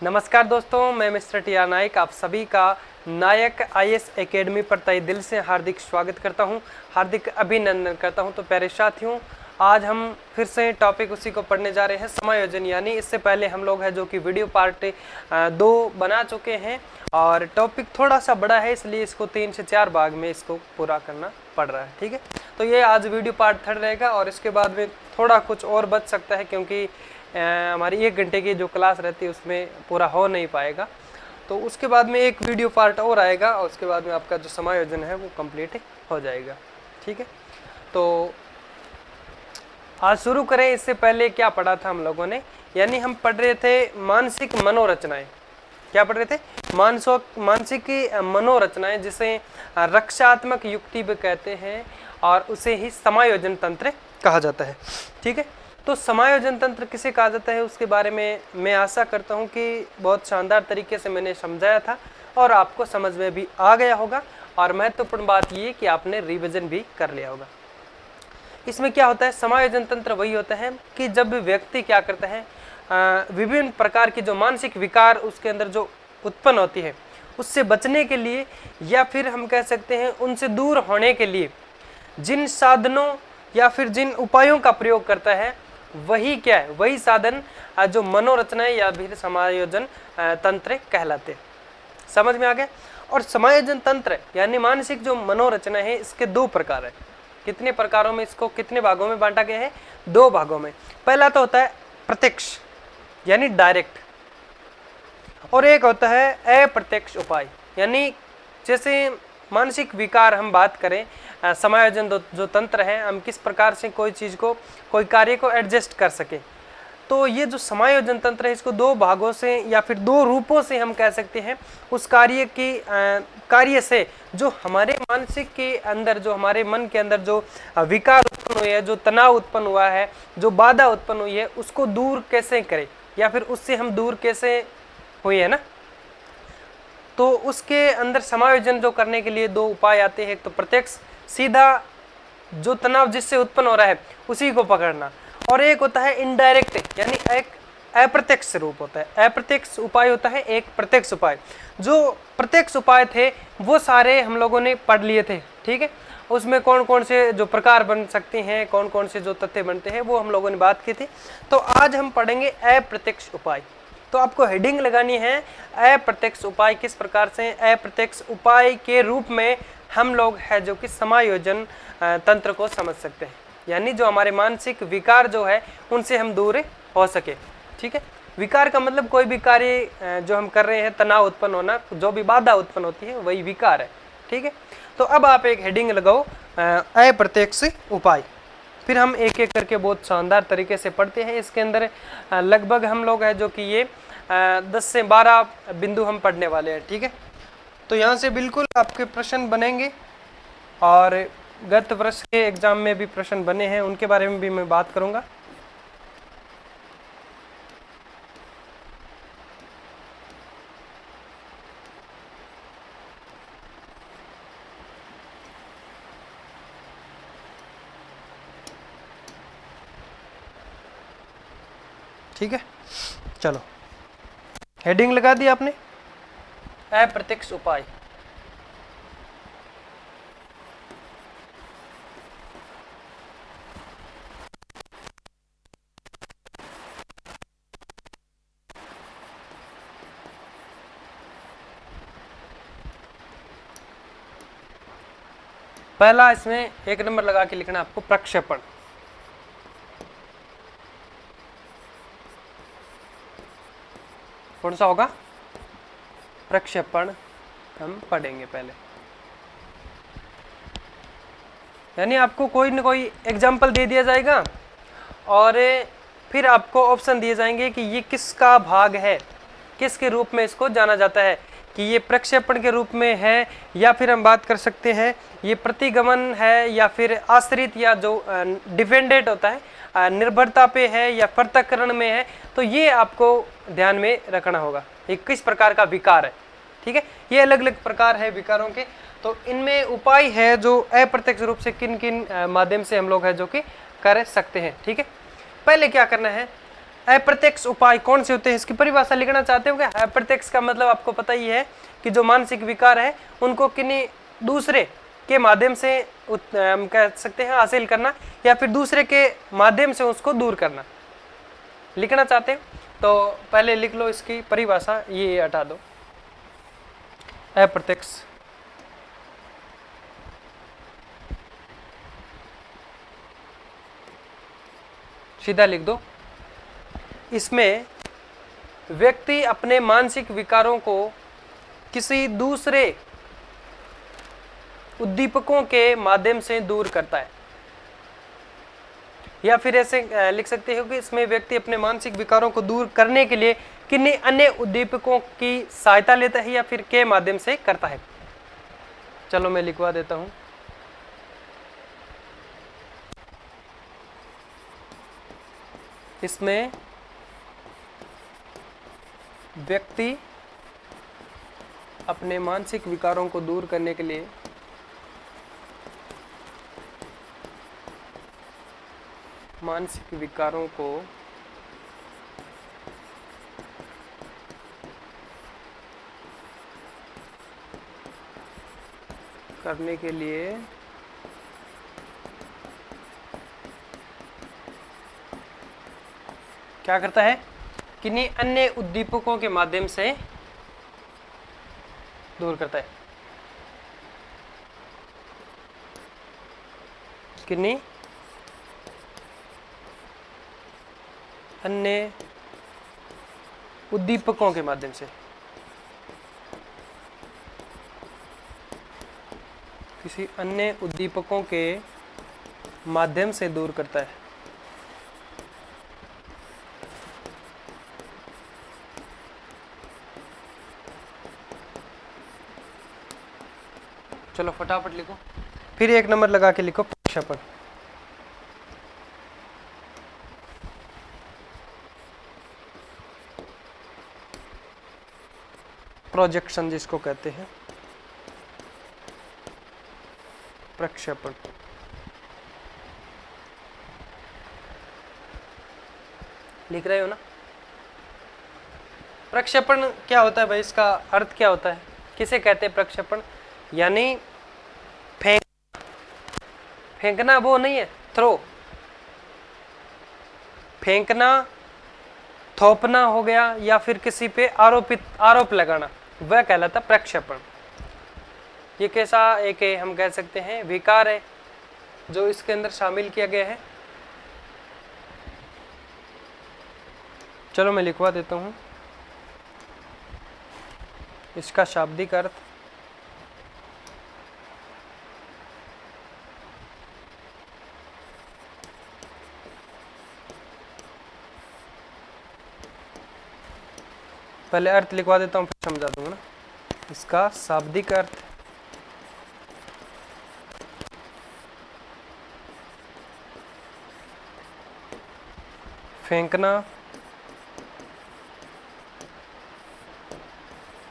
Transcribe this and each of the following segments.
नमस्कार दोस्तों, मैं मिस्टर टी.आर. नायक आप सभी का नायक आईएएस एकेडमी पर तहे दिल से हार्दिक स्वागत करता हूं, हार्दिक अभिनंदन करता हूं। तो प्यारे साथियों, आज हम फिर से टॉपिक उसी को पढ़ने जा रहे हैं, समायोजन। यानी इससे पहले हम लोग हैं जो कि वीडियो पार्ट 2 बना चुके हैं और टॉपिक थोड़ा सा बड़ा है, इसलिए इसको 3 से 4 भाग में इसको पूरा करना पड़ रहा है। ठीक है, तो ये आज वीडियो पार्ट 3 रहेगा और इसके बाद में थोड़ा कुछ और बच सकता है, क्योंकि हमारी 1 घंटे की जो क्लास रहती है उसमें पूरा हो नहीं पाएगा। तो उसके बाद में एक वीडियो पार्ट और आएगा और उसके बाद में आपका जो समायोजन है वो कंप्लीट हो जाएगा। ठीक है, तो आज शुरू करें। इससे पहले क्या पढ़ा था हम लोगों ने, यानी हम पढ़ रहे थे मानसिक मनोरचनाएं। क्या पढ़ रहे थे? मानसिक मनोरचनाएं, जिसे रक्षात्मक युक्ति भी कहते हैं और उसे ही समायोजन तंत्र कहा जाता है। ठीक है, तो समायोजन तंत्र किसे कहा जाता है उसके बारे में मैं आशा करता हूं कि बहुत शानदार तरीके से मैंने समझाया था और आपको समझ में भी आ गया होगा। और महत्वपूर्ण बात ये कि आपने रिवीजन भी कर लिया होगा। इसमें क्या होता है, समायोजन तंत्र वही होता है कि जब व्यक्ति क्या करता है, विभिन्न प्रकार की जो मानसिक विकार उसके अंदर जो उत्पन्न होती है उससे बचने के लिए, या फिर हम कह सकते हैं उनसे दूर होने के लिए जिन साधनों या फिर जिन उपायों का प्रयोग करता है, वही क्या है, वही साधन जो मनोरचना या फिर समायोजन तंत्र कहलाते। समझ में आ गया? और समायोजन तंत्र यानी मानसिक जो मनोरचना है, इसके 2 प्रकार है। कितने प्रकारों में, इसको कितने भागों में बांटा गया है? 2 भागों में। पहला तो होता है प्रत्यक्ष यानी डायरेक्ट, और एक होता है अप्रत्यक्ष उपाय। यानी जैसे मानसिक विकार हम बात करें, समायोजन जो तंत्र है, हम किस प्रकार से कोई चीज को, कोई कार्य को एडजस्ट कर सके। तो ये जो समायोजन तंत्र है, इसको 2 भागों से या फिर 2 रूपों से हम कह सकते हैं। उस कार्य से जो हमारे मानसिक के अंदर, जो हमारे मन के अंदर जो विकार उत्पन्न हुए हैं, जो तनाव उत्पन्न हुआ है, जो बाधा उत्पन्न हुई है, उसको दूर कैसे करें या फिर उससे हम दूर कैसे हुए है ना। तो उसके अंदर समायोजन जो करने के लिए 2 उपाय आते हैं। एक तो प्रत्यक्ष, सीधा जो तनाव जिससे उत्पन्न हो रहा है उसी को पकड़ना, और एक होता है इनडायरेक्ट यानी एक अप्रत्यक्ष रूप होता है। अप्रत्यक्ष उपाय होता है एक प्रत्यक्ष उपाय। जो प्रत्यक्ष उपाय थे वो सारे हम लोगों ने पढ़ लिए थे। ठीक है, उसमें कौन कौन से जो प्रकार बन सकते हैं, कौन कौन से जो तथ्य बनते हैं, वो हम लोगों ने बात की थी। तो आज हम पढ़ेंगे अप्रत्यक्ष उपाय। तो आपको हेडिंग लगानी है अप्रत्यक्ष उपाय। किस प्रकार से अप्रत्यक्ष उपाय के रूप में हम लोग है जो कि समायोजन तंत्र को समझ सकते हैं, यानी जो हमारे मानसिक विकार जो है उनसे हम दूर हो सके। ठीक है, विकार का मतलब कोई भी कार्य जो हम कर रहे हैं, तनाव उत्पन्न होना, जो भी बाधा उत्पन्न होती है वही विकार है। ठीक है, तो अब आप एक हेडिंग लगाओ अप्रत्यक्ष उपाय, फिर हम एक एक करके बहुत शानदार तरीके से पढ़ते हैं। इसके अंदर लगभग हम लोग है जो कि ये 10 से 12 बिंदु हम पढ़ने वाले हैं। ठीक है, तो यहाँ से बिल्कुल आपके प्रश्न बनेंगे और गत वर्ष के एग्जाम में भी प्रश्न बने हैं, उनके बारे में भी मैं बात करूंगा। ठीक है, चलो हेडिंग लगा दी आपने, अप्रत्यक्ष उपाय। पहला इसमें 1 नंबर लगा के लिखना आपको, प्रक्षेपण। कौन सा होगा? प्रक्षेपण हम पढ़ेंगे पहले। यानी आपको कोई न कोई एग्जाम्पल दे दिया जाएगा और फिर आपको ऑप्शन दिए जाएंगे कि ये किसका भाग है, किसके रूप में इसको जाना जाता है, कि ये प्रक्षेपण के रूप में है, या फिर हम बात कर सकते हैं ये प्रतिगमन है, या फिर आश्रित या जो डिपेंडेंट होता है, निर्भरता पे है, या पृथक्करण में है। तो ये आपको ध्यान में रखना होगा, ये किस प्रकार का विकार है। ठीक है, ये अलग अलग प्रकार है विकारों के। तो इनमें उपाय है जो अप्रत्यक्ष रूप से किन किन माध्यम से हम लोग है जो कि कर सकते हैं। ठीक है, पहले क्या करना है, अप्रत्यक्ष उपाय कौन से होते हैं, इसकी परिभाषा लिखना चाहते हो क्या? अप्रत्यक्ष का मतलब आपको पता ही है कि जो मानसिक विकार है उनको किन्हीं दूसरे के माध्यम से हम कह सकते हैं हासिल करना, या फिर दूसरे के माध्यम से उसको दूर करना। लिखना चाहते हैं तो पहले लिख लो इसकी परिभाषा, ये हटा दो। अप्रत्यक्ष सीधा लिख दो। इसमें व्यक्ति अपने मानसिक विकारों को किसी दूसरे उद्दीपकों के माध्यम से दूर करता है, या फिर ऐसे लिख सकते हो कि इसमें व्यक्ति अपने मानसिक विकारों को दूर करने के लिए किन्हीं अन्य उद्दीपकों की सहायता लेता है या फिर के माध्यम से करता है। चलो मैं लिखवा देता हूं। इसमें व्यक्ति अपने मानसिक विकारों को दूर करने के लिए मानसिक विकारों को करने के लिए क्या करता है, किन्हीं अन्य उद्दीपकों के माध्यम से दूर करता है। किन्हीं अन्य उद्दीपकों के माध्यम से, किसी अन्य उद्दीपकों के माध्यम से दूर करता है। चलो फटाफट लिखो, फिर एक नंबर लगा के लिखो प्रक्षेपण। प्रोजेक्शन जिसको कहते हैं, प्रक्षेपण। लिख रहे हो ना? प्रक्षेपण क्या होता है भाई, इसका अर्थ क्या होता है, किसे कहते हैं प्रक्षेपण? यानी फेंकना वो नहीं है, थ्रो। फेंकना, थोपना हो गया, या फिर किसी पे आरोप लगाना, वह कहलाता प्रक्षेपण। ये कैसा एक हम कह सकते हैं विकार है जो इसके अंदर शामिल किया गया है। चलो मैं लिखवा देता हूं इसका शाब्दिक अर्थ। पहले अर्थ लिखवा देता हूँ फिर समझा दूंगा ना। इसका शाब्दिक अर्थ फेंकना,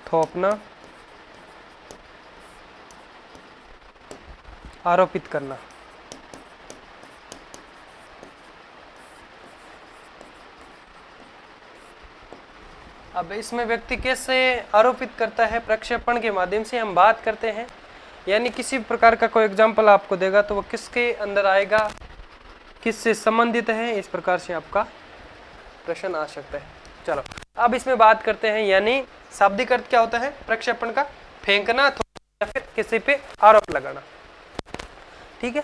थोपना, आरोपित करना। अब इसमें व्यक्ति कैसे आरोपित करता है, प्रक्षेपण के माध्यम से हम बात करते हैं। यानी किसी प्रकार का कोई एग्जाम्पल आपको देगा तो वो किसके अंदर आएगा, किससे संबंधित है, इस प्रकार से आपका प्रश्न आ सकता है। चलो अब इसमें बात करते हैं, यानी शाब्दिक अर्थ क्या होता है प्रक्षेपण का, फेंकना, थोपना या फिर किसी पे आरोप लगाना। ठीक है,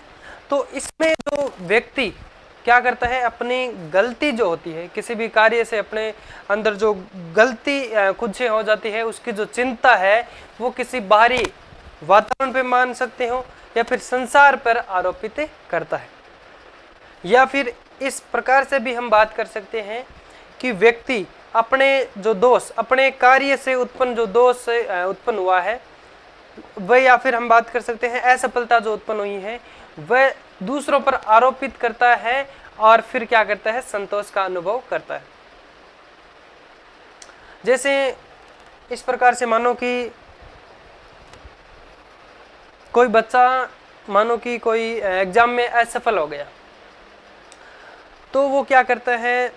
तो इसमें जो व्यक्ति क्या करता है, अपनी गलती जो होती है किसी भी कार्य से, अपने अंदर जो गलती खुद से हो जाती है, उसकी जो चिंता है वो किसी बाहरी वातावरण पे मान सकते हो या फिर संसार पर आरोपित करता है। या फिर इस प्रकार से भी हम बात कर सकते हैं कि व्यक्ति अपने जो दोष, अपने कार्य से उत्पन्न जो दोष उत्पन्न हुआ है वह, या फिर हम बात कर सकते हैं असफलता जो उत्पन्न हुई है वह दूसरों पर आरोपित करता है और फिर क्या करता है, संतोष का अनुभव करता है। जैसे इस प्रकार से मानो कि कोई बच्चा मानो कि कोई एग्जाम में असफल हो गया, तो वो क्या करता है,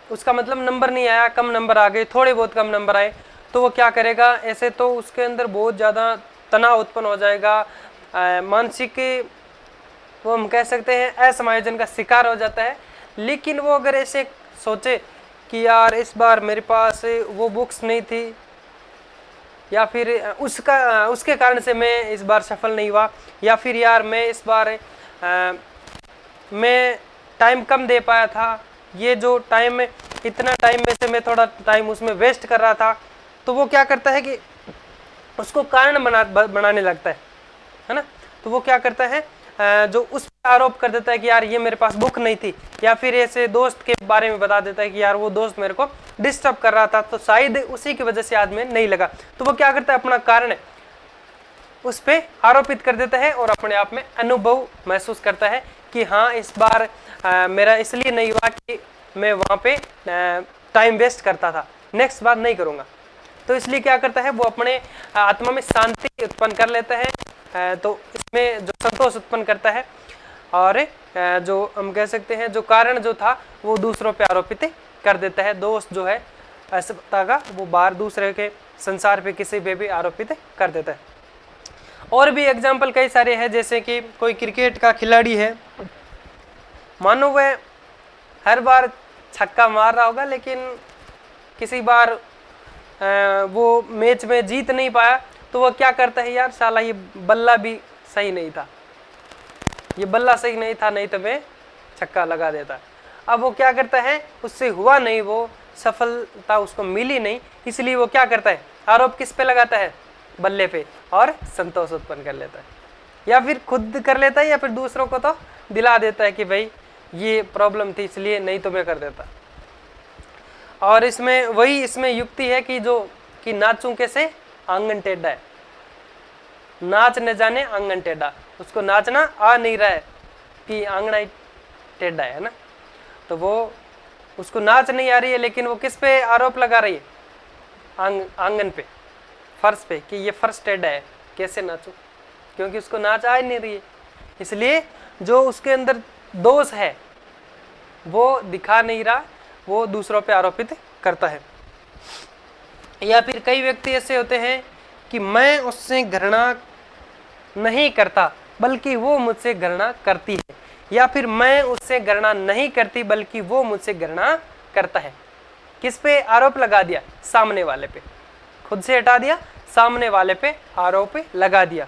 उसका मतलब नंबर नहीं आया, कम नंबर आ गए, थोड़े बहुत कम नंबर आए, तो वो क्या करेगा, ऐसे तो उसके अंदर बहुत ज़्यादा तनाव उत्पन्न हो जाएगा, मानसिक, वो हम कह सकते हैं असमायोजन का शिकार हो जाता है। लेकिन वो अगर ऐसे सोचे कि यार इस बार मेरे पास वो बुक्स नहीं थी, या फिर उसके कारण से मैं इस बार सफल नहीं हुआ, या फिर यार मैं इस बार मैं टाइम कम दे पाया था, ये जो टाइम में, इतना टाइम में से मैं थोड़ा टाइम उसमें वेस्ट कर रहा था, तो वो क्या करता है कि उसको कारण बनाने लगता है ना। तो वो क्या करता है, जो उस पर आरोप कर देता है कि यार ये मेरे पास बुक नहीं थी, या फिर ऐसे दोस्त के बारे में बता देता है कि यार वो दोस्त मेरे को डिस्टर्ब कर रहा था, तो शायद उसी की वजह से आज में नहीं लगा। तो वो क्या करता है, अपना कारण उस पर आरोपित कर देता है और अपने आप में अनुभव महसूस करता है कि हाँ इस बार मेरा इसलिए नहीं हुआ कि मैं वहाँ पे टाइम वेस्ट करता था, नेक्स्ट बार नहीं करूँगा। तो इसलिए क्या करता है, वो अपने आत्मा में शांति उत्पन्न कर लेता है, तो इसमें जो संतोष उत्पन्न करता है, और जो हम कह सकते हैं जो कारण जो था वो दूसरों पे आरोपित कर देता है, दोष जो है असफलता का वो बाहर दूसरे के संसार पे किसी पे भी आरोपित कर देता है। और भी एग्जाम्पल कई सारे हैं, जैसे कि कोई क्रिकेट का खिलाड़ी है, मानो वह हर बार छक्का मार रहा होगा, लेकिन किसी बार वो मैच में जीत नहीं पाया, तो वह क्या करता है, यार साला ये बल्ला भी सही नहीं था, ये बल्ला सही नहीं था, नहीं तो मैं छक्का लगा देता। अब वो क्या करता है, उससे हुआ नहीं, वो सफलता उसको मिली नहीं, इसलिए वो क्या करता है, आरोप किस पे लगाता है, बल्ले पे, और संतोष उत्पन्न कर लेता है, या फिर खुद कर लेता है, या फिर दूसरों को तो दिला देता है कि भाई ये प्रॉब्लम थी इसलिए, नहीं तो मैं कर देता। और इसमें वही इसमें युक्ति है कि जो कि नाचूं कैसे, आंगन टेढ़ा है, नाच न जाने आंगन टेढ़ा, उसको नाचना आ नहीं रहा है कि आंगना ही टेढ़ा है ना, तो वो उसको नाच नहीं आ रही है, लेकिन वो किस पे आरोप लगा रही है, आंगन पे, फर्श पे, कि ये फर्श टेढ़ा है, कैसे नाचूं, क्योंकि उसको नाच आ ही नहीं रही है। इसलिए जो उसके अंदर दोष है वो दिखा नहीं रहा, वो दूसरों पे आरोपित करता है। या फिर कई व्यक्ति ऐसे होते हैं कि मैं उससे घृणा नहीं करता बल्कि वो मुझसे घृणा करती है, या फिर मैं उससे घृणा नहीं करती बल्कि वो मुझसे घृणा करता है। किस पे आरोप लगा दिया, सामने वाले पे, खुद से हटा दिया, सामने वाले पे आरोप लगा दिया।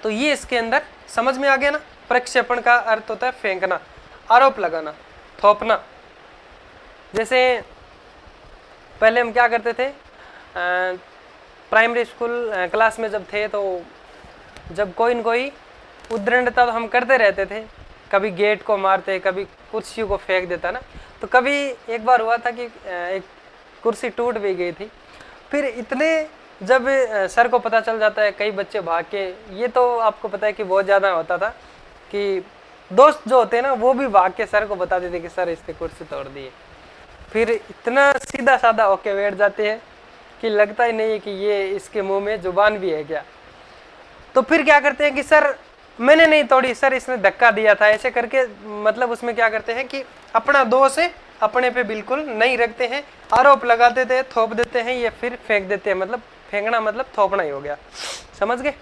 तो ये इसके अंदर समझ में आ गया ना। प्रक्षेपण का अर्थ होता है फेंकना, आरोप लगाना, थोपना। जैसे पहले हम क्या करते थे, प्राइमरी स्कूल क्लास में जब थे, तो जब कोई न कोई उद्दंडता तो हम करते रहते थे, कभी गेट को मारते, कभी कुर्सियों को फेंक देता ना। तो कभी एक बार हुआ था कि एक कुर्सी टूट भी गई थी। फिर इतने जब सर को पता चल जाता है, कई बच्चे भाग के, ये तो आपको पता है कि बहुत ज़्यादा होता था कि दोस्त जो होते हैं ना वो भी भाग के सर को बता देते कि सर इसने कुर्सी तोड़ दी है। फिर इतना सीधा साधा होके बैठ जाते हैं कि लगता ही नहीं है कि ये इसके मुंह में जुबान भी है क्या। तो फिर क्या करते हैं कि सर मैंने नहीं तोड़ी, सर इसने धक्का दिया था, ऐसे करके मतलब उसमें क्या करते हैं कि अपना दोष है अपने पे बिल्कुल नहीं रखते हैं, आरोप लगा देते हैं, थोप देते हैं, या फिर फेंक देते हैं। मतलब फेंकना मतलब थोपना ही हो गया, समझ गए।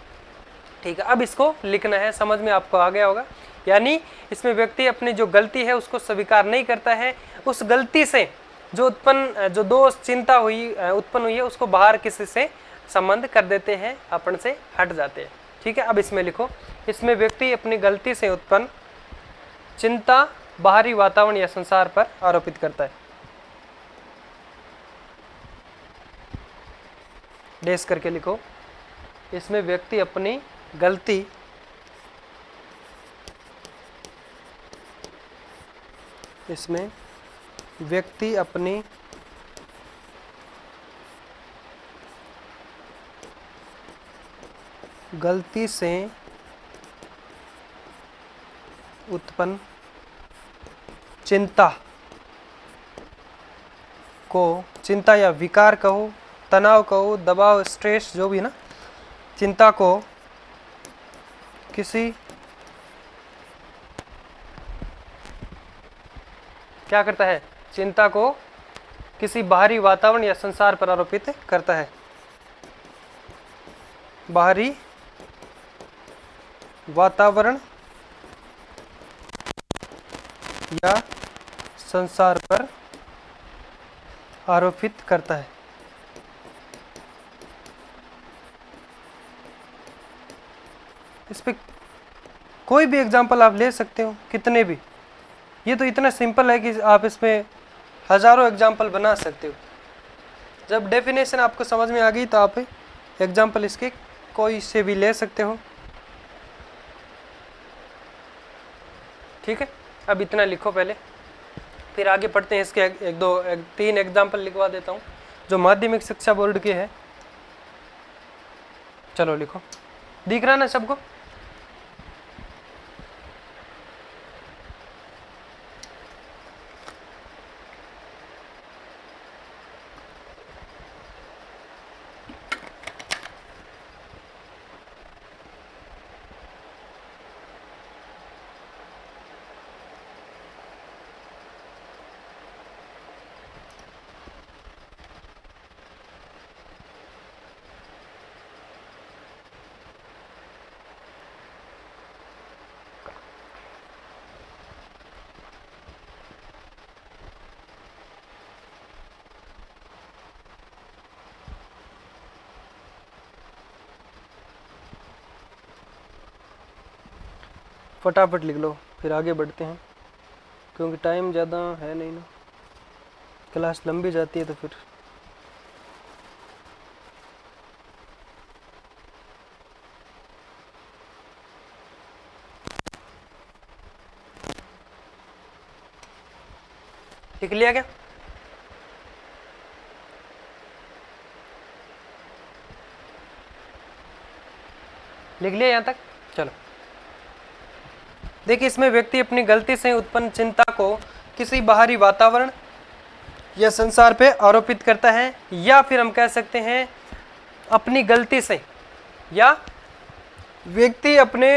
ठीक है, अब इसको लिखना है, समझ में आपको आ गया होगा। यानी इसमें व्यक्ति अपनी जो गलती है उसको स्वीकार नहीं करता है, उस गलती से जो दोष चिंता उत्पन्न हुई है उसको बाहर किसी से संबंध कर देते हैं, अपन से हट जाते हैं। ठीक है, अब इसमें लिखो, इसमें व्यक्ति अपनी गलती से उत्पन्न चिंता बाहरी वातावरण या संसार पर आरोपित करता है। डैश करके लिखो, इसमें व्यक्ति अपनी गलती गलती से उत्पन्न चिंता या विकार कहो, तनाव कहो, दबाव, स्ट्रेस, जो भी ना, चिंता को किसी क्या करता है? चिंता को किसी बाहरी वातावरण या संसार पर आरोपित करता है। बाहरी वातावरण या संसार पर आरोपित करता है। इस पे कोई भी एग्जाम्पल आप ले सकते हो, कितने भी। ये तो इतना सिंपल है कि आप इसमें हजारों एग्जाम्पल बना सकते हो। जब डेफिनेशन आपको समझ में आ गई तो आप एग्जाम्पल इसके कोई से भी ले सकते हो। ठीक है, अब इतना लिखो पहले, फिर आगे पढ़ते हैं। इसके तीन एग्जाम्पल लिखवा देता हूँ जो माध्यमिक शिक्षा बोर्ड के हैं। चलो लिखो, दिख रहा ना सबको? फटाफट लिख लो, फिर आगे बढ़ते हैं, क्योंकि टाइम ज़्यादा है नहीं ना, क्लास लंबी जाती है तो फिर। लिख लिया क्या? लिख लिया यहाँ तक? चलो देखिए, इसमें व्यक्ति अपनी गलती से उत्पन्न चिंता को किसी बाहरी वातावरण या संसार पे आरोपित करता है, या फिर हम कह सकते हैं अपनी गलती से, या व्यक्ति अपने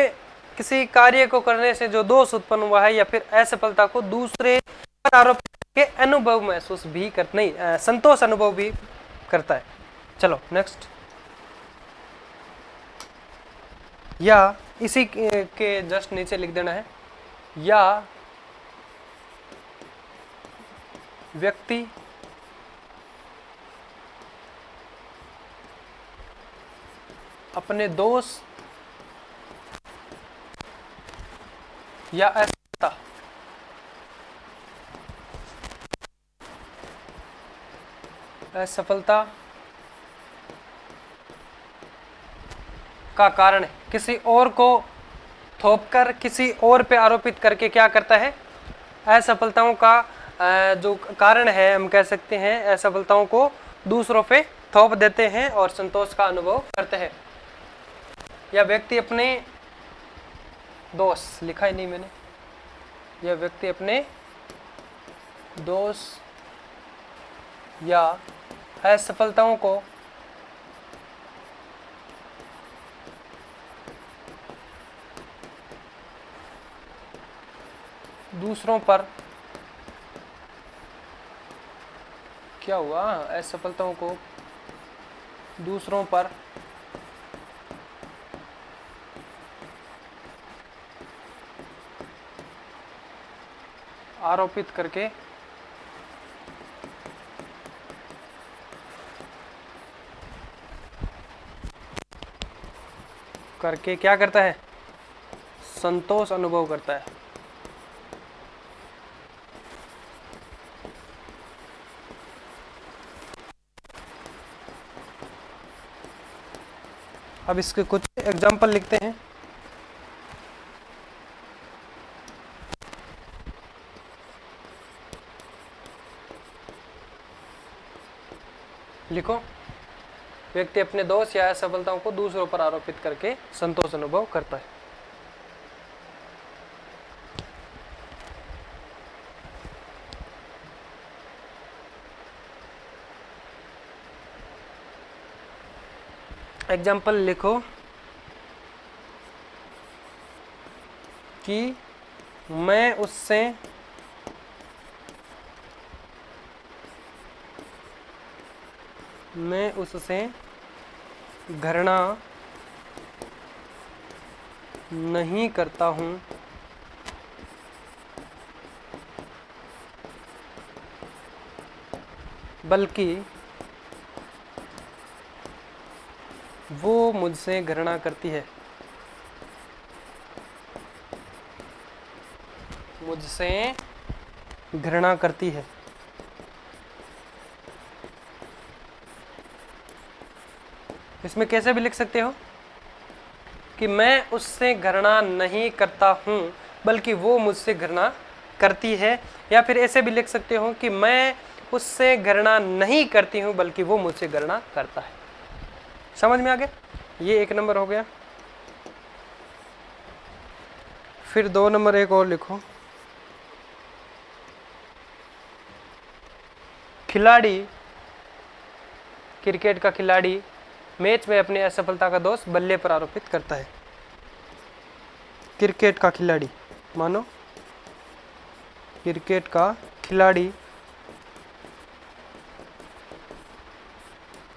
किसी कार्य को करने से जो दोष उत्पन्न हुआ है या फिर असफलता को दूसरे पर आरोप के अनुभव महसूस भी कर नहीं संतोष अनुभव भी करता है। चलो नेक्स्ट। या इसी के जस्ट नीचे लिख देना है, या व्यक्ति अपने दोष या असफलता का कारण किसी और को थोपकर किसी और पे आरोपित करके क्या करता है? असफलताओं का जो कारण है, हम कह सकते हैं असफलताओं को दूसरों पे थोप देते हैं और संतोष का अनुभव करते हैं। या व्यक्ति अपने दोष, लिखा ही नहीं मैंने, या व्यक्ति अपने दोष या असफलताओं को दूसरों पर, क्या हुआ, असफलताओं को दूसरों पर आरोपित करके क्या करता है? संतोष अनुभव करता है। अब इसके कुछ एग्जाम्पल लिखते हैं। लिखो, व्यक्ति अपने दोष या असफलताओं को दूसरों पर आरोपित करके संतोष अनुभव करता है। एग्जाम्पल लिखो कि मैं उससे मैं उससे घृणा नहीं करता हूँ, बल्कि वो मुझसे घृणा करती है। मुझसे घृणा करती है। इसमें कैसे भी लिख सकते हो कि मैं उससे घृणा नहीं करता हूँ बल्कि वो मुझसे घृणा करती है, या फिर ऐसे भी लिख सकते हो कि मैं उससे घृणा नहीं करती हूँ बल्कि वो मुझसे घृणा करता है। समझ में आ गया? ये 1 नंबर हो गया। फिर 2 नंबर एक और लिखो। खिलाड़ी, क्रिकेट का खिलाड़ी मैच में अपनी असफलता का दोष बल्ले पर आरोपित करता है। क्रिकेट का खिलाड़ी, मानो क्रिकेट का खिलाड़ी,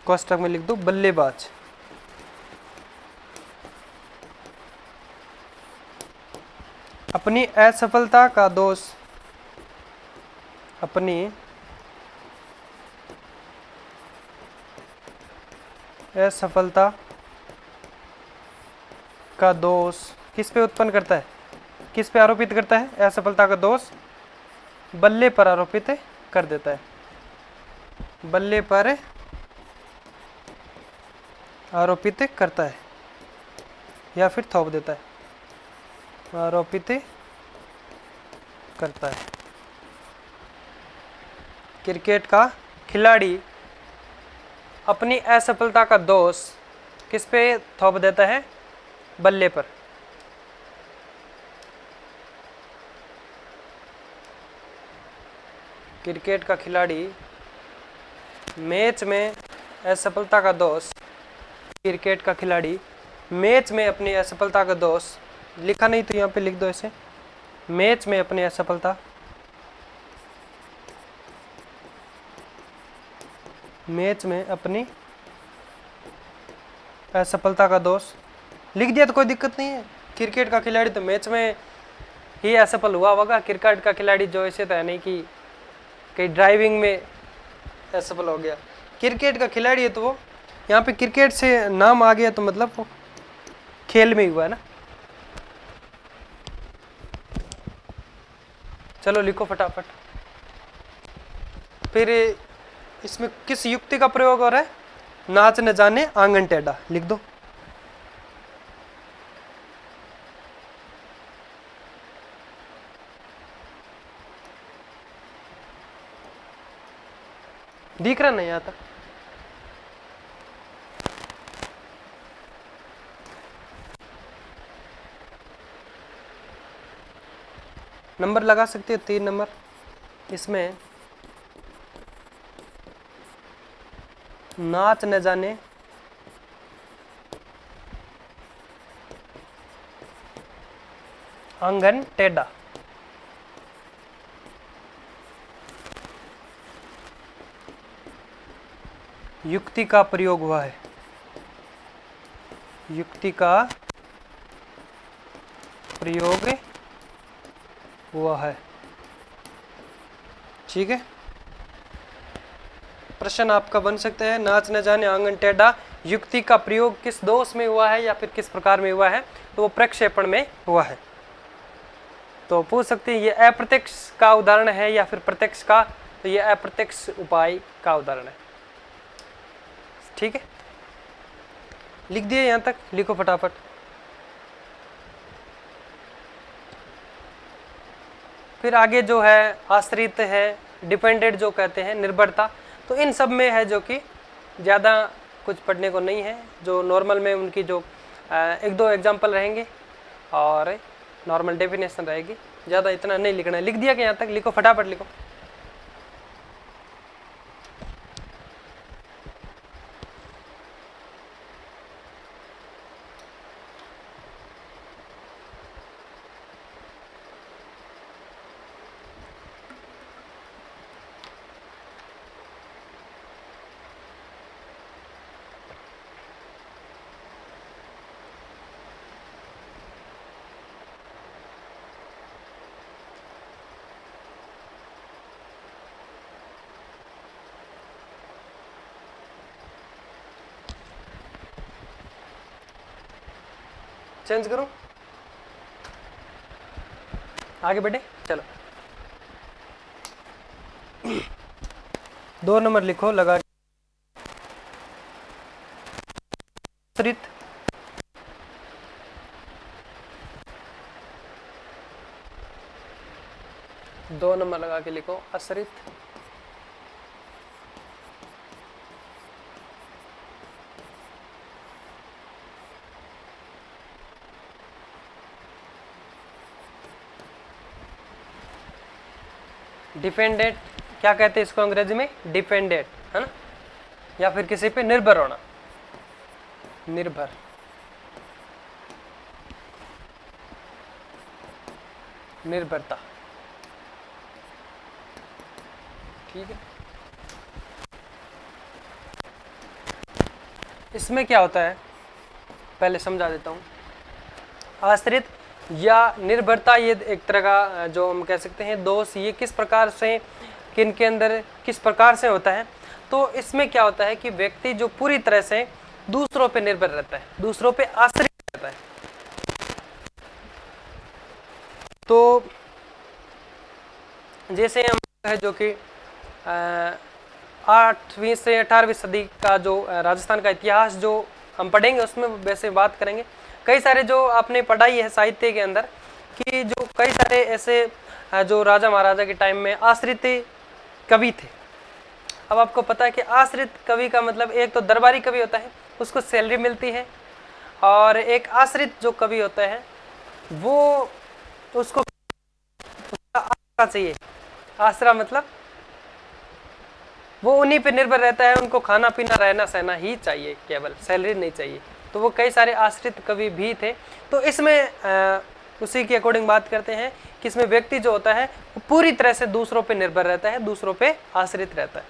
कोष्टक में लिख दो बल्लेबाज, अपनी असफलता का दोष, अपनी असफलता का दोष किस पे उत्पन्न करता है, किस पे आरोपित करता है? असफलता का दोष बल्ले पर आरोपित कर देता है, बल्ले पर आरोपित करता है या फिर थोप देता है, आरोपित करता है। क्रिकेट का खिलाड़ी अपनी असफलता का दोष किस पे थोप देता है? बल्ले पर। क्रिकेट का खिलाड़ी मैच में असफलता का दोष, क्रिकेट का खिलाड़ी मैच में अपनी असफलता का दोष, लिखा नहीं तो यहाँ पे लिख दो ऐसे, मैच में अपनी असफलता, मैच में अपनी असफलता का दोष लिख दिया तो कोई दिक्कत नहीं है। क्रिकेट का खिलाड़ी तो मैच में ही असफल हुआ होगा। क्रिकेट का खिलाड़ी जो ऐसे तो है नहीं कि कहीं ड्राइविंग में असफल हो गया। क्रिकेट का खिलाड़ी है तो वो यहाँ पे क्रिकेट से नाम आ गया तो मतलब वो खेल में ही हुआ है ना। चलो लिखो फटाफट। फिर इसमें किस युक्ति का प्रयोग हो रहा है? नाच न जाने आंगन टेढ़ा, लिख दो। दिख रहा नहीं आता? नंबर लगा सकते हो 3 नंबर। इसमें नाच न जाने आंगन टेढ़ा, युक्ति का प्रयोग हुआ है, युक्ति का प्रयोग हुआ है। ठीक है, प्रश्न आपका बन सकता है नाच न जाने आंगन टेढ़ा युक्ति का प्रयोग किस दोष में हुआ है या फिर किस प्रकार में हुआ है? तो वो प्रक्षेपण में हुआ है। तो पूछ सकते हैं ये अप्रत्यक्ष का उदाहरण है या फिर प्रत्यक्ष का? तो ये अप्रत्यक्ष उपाय का उदाहरण है। ठीक है, लिख दिए यहां तक, लिखो फटाफट। फिर आगे जो है आश्रित है, डिपेंडेंट जो कहते हैं, निर्भरता, तो इन सब में है जो कि ज़्यादा कुछ पढ़ने को नहीं है। जो नॉर्मल में उनकी जो 1-2 एग्जाम्पल रहेंगे और नॉर्मल डेफिनेशन रहेगी, ज़्यादा इतना नहीं लिखना है। लिख दिया कि यहाँ तक, लिखो फटाफट लिखो। चेंज करूं, आगे बढ़े, चलो 2 नंबर लिखो लगा आश्रित, दो नंबर लगा के लिखो आश्रित। डिपेंडेंट क्या कहते हैं इसको अंग्रेजी में, डिपेंडेंट, है ना, या फिर किसी पे निर्भर होना, निर्भर। निर्भरता, ठीक है। इसमें क्या होता है पहले समझा देता हूं। आश्रित या निर्भरता ये एक तरह का जो हम कह सकते हैं दोष, ये किस प्रकार से किन के अंदर किस प्रकार से होता है। तो इसमें क्या होता है कि व्यक्ति जो पूरी तरह से दूसरों पे निर्भर रहता है, दूसरों पे आश्रित रहता है। तो जैसे हम है जो कि 8वीं से 18वीं सदी का जो राजस्थान का इतिहास जो हम पढ़ेंगे उसमें वैसे बात करेंगे। कई सारे जो आपने पढ़ाई है साहित्य के अंदर कि जो कई सारे ऐसे जो राजा महाराजा के टाइम में आश्रित कवि थे। अब आपको पता है कि आश्रित कवि का मतलब एक तो दरबारी कवि होता है, उसको सैलरी मिलती है, और एक आश्रित जो कवि होता है वो उसको आसरा चाहिए। आसरा मतलब वो उन्हीं पे निर्भर रहता है, उनको खाना पीना रहना सहना ही चाहिए, केवल सैलरी नहीं चाहिए। तो वो कई सारे आश्रित कवि भी थे। तो इसमें उसी के अकॉर्डिंग बात करते हैं कि इसमें व्यक्ति जो होता है वो पूरी तरह से दूसरों पे निर्भर रहता है, दूसरों पे आश्रित रहता है,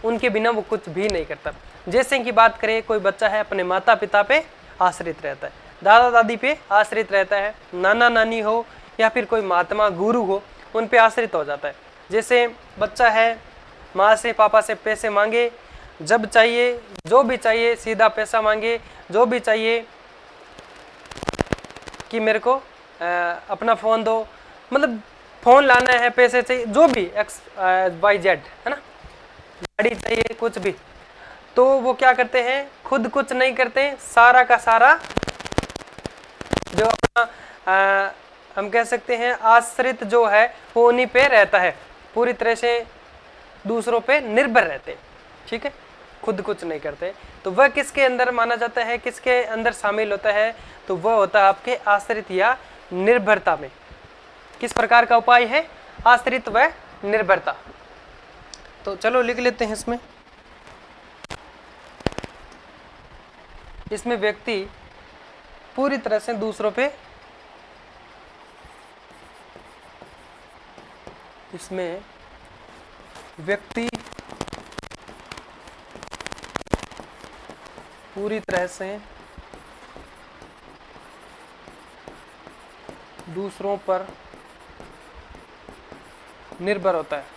उनके बिना वो कुछ भी नहीं करता। जैसे कि बात करें, कोई बच्चा है अपने माता पिता पे आश्रित रहता है, दादा दादी पे आश्रित रहता है, नाना नानी हो या फिर कोई महात्मा गुरु हो, उन पे आश्रित हो जाता है। जैसे बच्चा है माँ से पापा से पैसे मांगे, जब चाहिए जो भी चाहिए सीधा पैसा मांगे, जो भी चाहिए कि मेरे को अपना फ़ोन दो, मतलब फ़ोन लाना है, पैसे चाहिए, जो भी XYZ है ना, गाड़ी चाहिए, कुछ भी। तो वो क्या करते हैं, खुद कुछ नहीं करते, सारा का सारा जो अपना हम कह सकते हैं आश्रित जो है वो उन्हीं पे रहता है, पूरी तरह से दूसरों पे निर्भर रहते हैं, ठीक है, खुद कुछ नहीं करते। तो वह किसके अंदर माना जाता है, किसके अंदर शामिल होता है, तो वह होता है आपके आश्रित या निर्भरता में। किस प्रकार का उपाय है, आश्रित व निर्भरता। तो चलो लिख लेते हैं इसमें। इसमें व्यक्ति पूरी तरह से दूसरों पे, इसमें व्यक्ति पूरी तरह से दूसरों पर निर्भर होता है।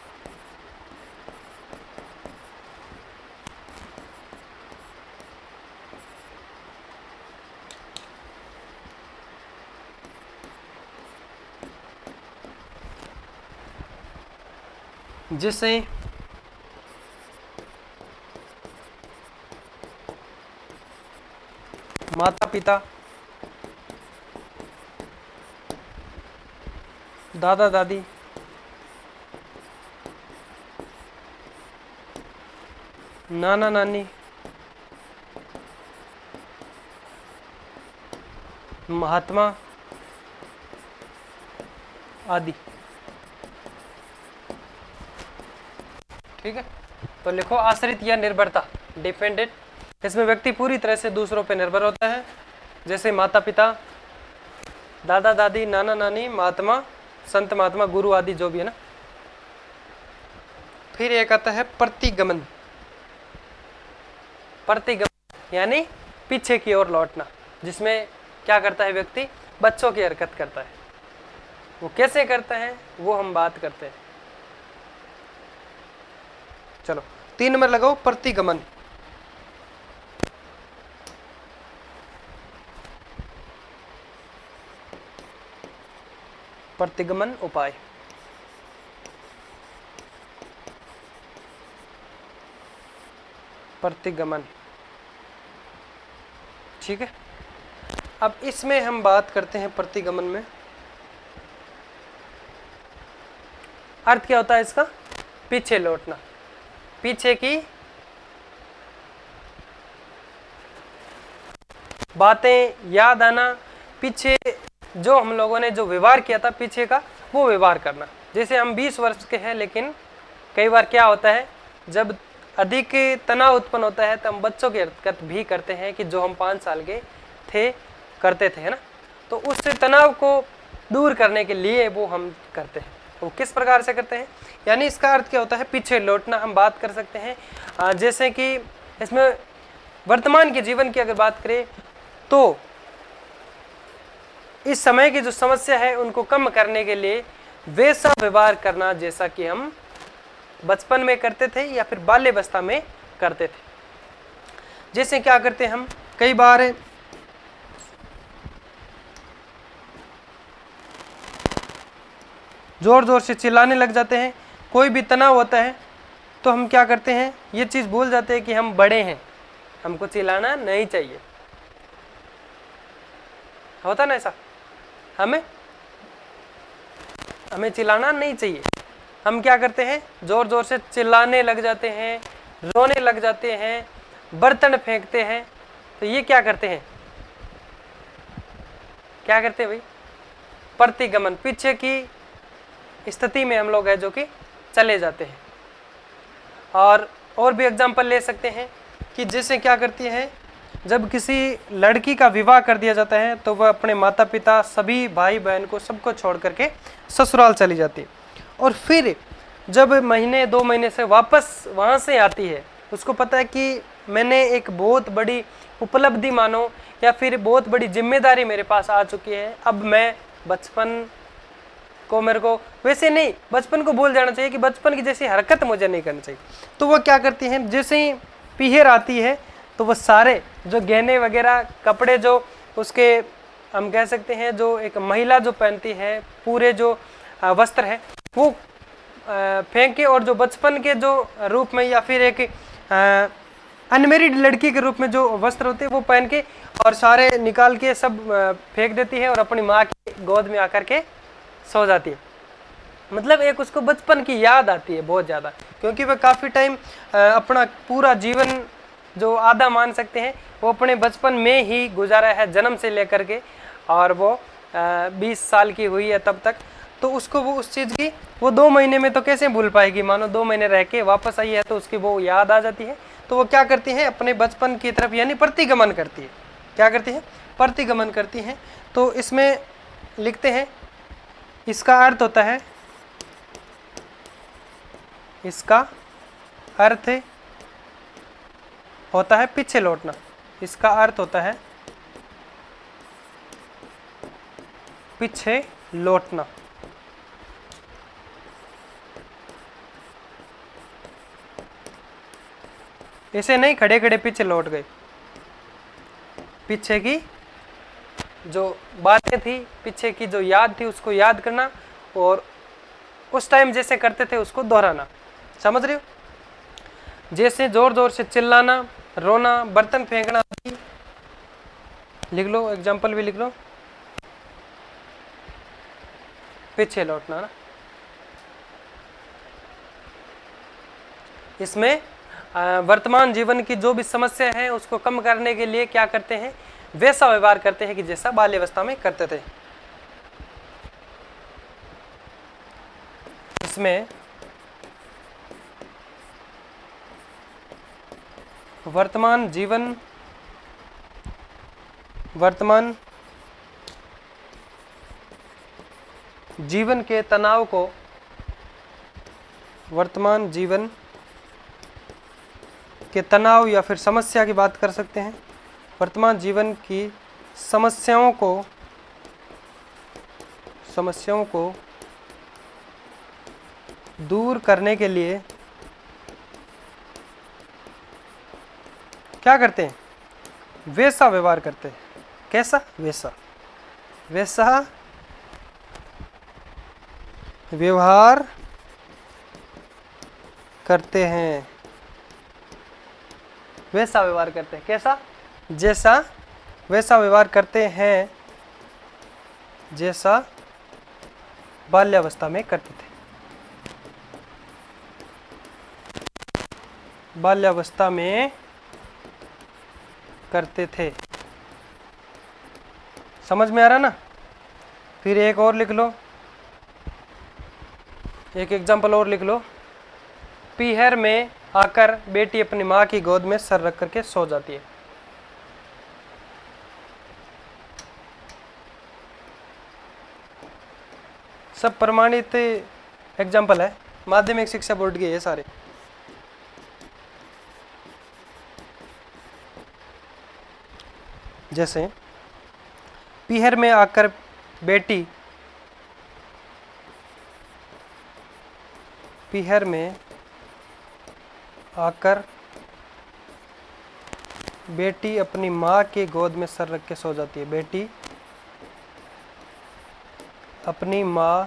जिससे माता पिता, दादा दादी, नाना नानी, महात्मा आदि, ठीक है। तो लिखो आश्रित या निर्भरता, डिपेंडेंट। इसमें व्यक्ति पूरी तरह से दूसरों पर निर्भर होता है, जैसे माता पिता, दादा दादी, नाना नानी, महात्मा, संत महात्मा, गुरु आदि जो भी है ना। फिर एक आता है प्रतिगमन। प्रतिगमन यानी पीछे की ओर लौटना, जिसमें क्या करता है व्यक्ति, बच्चों की हरकत करता है। वो कैसे करता है वो हम बात करते हैं। चलो 3 नंबर लगाओ, प्रतिगमन। प्रतिगमन उपाय। प्रतिगमन, ठीक है। अब इसमें हम बात करते हैं प्रतिगमन में अर्थ क्या होता है इसका? पीछे लौटना, पीछे की बातें याद आना, पीछे जो हम लोगों ने जो व्यवहार किया था पीछे का, वो व्यवहार करना। जैसे हम 20 वर्ष के हैं, लेकिन कई बार क्या होता है, जब अधिक तनाव उत्पन्न होता है तो हम बच्चों की हरकत भी करते हैं कि जो हम 5 साल के थे करते थे, है ना। तो उस तनाव को दूर करने के लिए वो हम करते हैं। वो किस प्रकार से करते हैं, यानी इसका अर्थ क्या होता है? पीछे लौटना। हम बात कर सकते हैं जैसे कि इसमें वर्तमान के जीवन की अगर बात करें तो इस समय की जो समस्या है उनको कम करने के लिए वैसा व्यवहार करना जैसा कि हम बचपन में करते थे या फिर बाल्यावस्था में करते थे। जैसे क्या करते हैं हम, कई बार जोर जोर से चिल्लाने लग जाते हैं, कोई भी तनाव होता है तो हम क्या करते हैं, ये चीज़ भूल जाते हैं कि हम बड़े हैं, हमको चिल्लाना नहीं चाहिए। होता ना ऐसा, हमें चिल्लाना नहीं चाहिए। हम क्या करते हैं, जोर जोर से चिल्लाने लग जाते हैं, रोने लग जाते हैं, बर्तन फेंकते हैं। तो ये क्या करते हैं, क्या करते हैं भाई? प्रतिगमन, पीछे की स्थिति में हम लोग है जो कि चले जाते हैं। और भी एग्जाम्पल ले सकते हैं कि जैसे क्या करती है, जब किसी लड़की का विवाह कर दिया जाता है तो वह अपने माता पिता, सभी भाई बहन को सबको छोड़ करके ससुराल चली जाती है। और फिर जब महीने 2 महीने से वापस वहाँ से आती है, उसको पता है कि मैंने एक बहुत बड़ी उपलब्धि मानो या फिर बहुत बड़ी जिम्मेदारी मेरे पास आ चुकी है, अब मैं बचपन को, मेरे को वैसे नहीं, बचपन को भूल जाना चाहिए कि बचपन की जैसी हरकत मुझे नहीं करनी चाहिए। तो वो क्या करती हैं, जैसे ही पीहर आती है तो वो सारे जो गहने वगैरह, कपड़े जो उसके हम कह सकते हैं जो एक महिला जो पहनती है, पूरे जो वस्त्र है वो फेंक के, और जो बचपन के जो रूप में या फिर एक अनमेरिड लड़की के रूप में जो वस्त्र होते हैं वो पहन के और सारे निकाल के सब फेंक देती है और अपनी माँ की गोद में आकर के सो जाती है। मतलब एक उसको बचपन की याद आती है बहुत ज़्यादा, क्योंकि वह काफ़ी टाइम अपना पूरा जीवन जो आधा मान सकते हैं वो अपने बचपन में ही गुजारा है, जन्म से लेकर के, और वो 20 साल की हुई है तब तक। तो उसको वो उस चीज़ की वो 2 महीने में तो कैसे भूल पाएगी, मानो 2 महीने रह के वापस आई है तो उसकी वो याद आ जाती है। तो वो क्या करती है, अपने बचपन की तरफ यानी प्रतिगमन करती है। क्या करती है? प्रतिगमन करती हैं। तो इसमें लिखते हैं, इसका अर्थ होता है, इसका अर्थ होता है पीछे लौटना। इसका अर्थ होता है पीछे लौटना। ऐसे नहीं खड़े खड़े पीछे लौट गए, पीछे की जो बातें थी, पीछे की जो याद थी उसको याद करना और उस टाइम जैसे करते थे उसको दोहराना। समझ रहे हो? जैसे जोर जोर से चिल्लाना, रोना, बर्तन फेंकना, लिख लो, एग्जाम्पल भी लिख लो, पीछे लौटना ना। इसमें वर्तमान जीवन की जो भी समस्या है उसको कम करने के लिए क्या करते हैं, वैसा व्यवहार करते हैं कि जैसा बाल्यावस्था में करते थे। इसमें वर्तमान जीवन के तनाव को, वर्तमान जीवन के तनाव या फिर समस्या की बात कर सकते हैं, वर्तमान जीवन की समस्याओं को दूर करने के लिए क्या करते हैं, वैसा व्यवहार करते हैं। कैसा? वैसा व्यवहार करते हैं, वैसा व्यवहार करते हैं। कैसा? जैसा, वैसा व्यवहार करते हैं जैसा बाल्यावस्था में करते थे। बाल्यावस्था में करते थे। समझ में आ रहा ना? फिर एक और लिख लो, एक एग्जांपल और लिख लो। पीहर में आकर बेटी अपनी माँ की गोद में सर रख करके सो जाती है। सब प्रमाणित एग्जाम्पल है, माध्यमिक शिक्षा बोर्ड के ये सारे। जैसे पीहर में आकर बेटी, पीहर में आकर बेटी अपनी माँ के गोद में सर रख के सो जाती है। बेटी अपनी माँ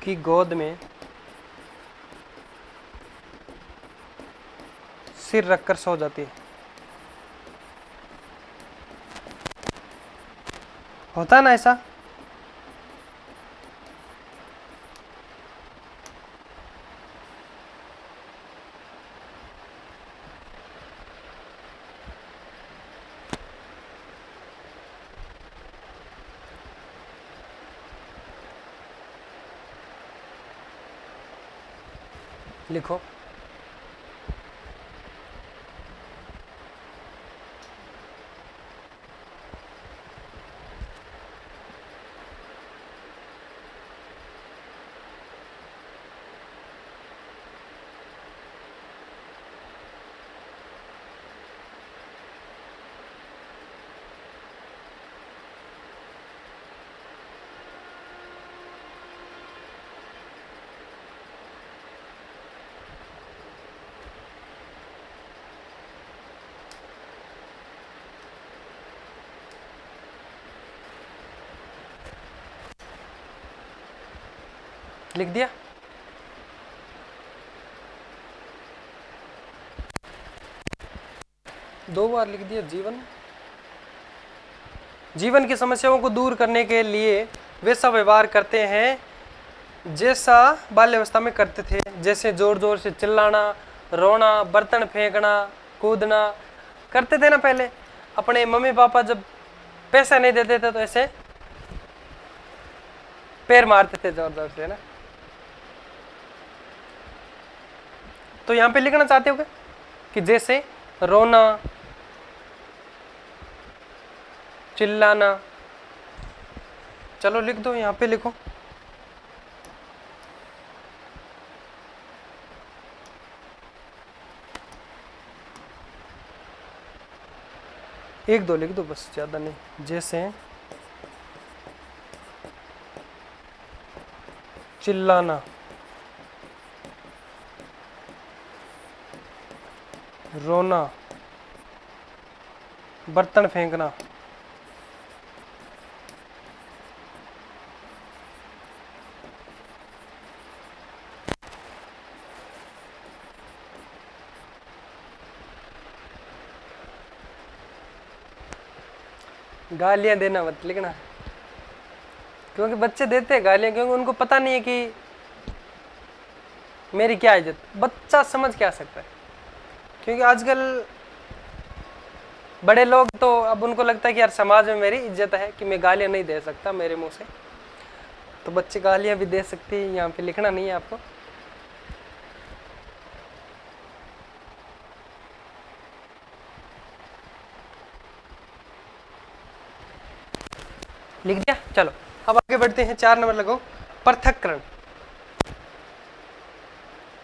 की गोद में सिर रखकर सो जाती है। होता ना ऐसा? लिखो। लिख दिया? दो बार लिख दिया। जीवन, जीवन की समस्याओं को दूर करने के लिए वैसा व्यवहार करते हैं जैसा बाल्यावस्था में करते थे। जैसे जोर जोर से चिल्लाना, रोना, बर्तन फेंकना, कूदना करते थे ना पहले। अपने मम्मी पापा जब पैसा नहीं देते थे तो ऐसे पैर मारते थे जोर जोर से, ना? तो यहां पे लिखना चाहते हो क्या कि जैसे रोना, चिल्लाना? चलो लिख दो, यहां पे लिखो। एक दो लिख दो बस, ज्यादा नहीं। जैसे चिल्लाना, रोना, बर्तन फेंकना। गालियां देना मत लिखना, क्योंकि बच्चे देते हैं गालियां, क्योंकि उनको पता नहीं है कि मेरी क्या इज्जत। बच्चा समझ क्या सकता है? क्योंकि आजकल बड़े लोग तो अब उनको लगता है कि यार समाज में मेरी इज्जत है कि मैं गालियां नहीं दे सकता मेरे मुंह से, तो बच्चे गालियां भी दे सकते हैं। यहाँ पे लिखना नहीं है आपको। लिख दिया? चलो अब आगे बढ़ते हैं। 4 नंबर लगाओ, पृथक्करण।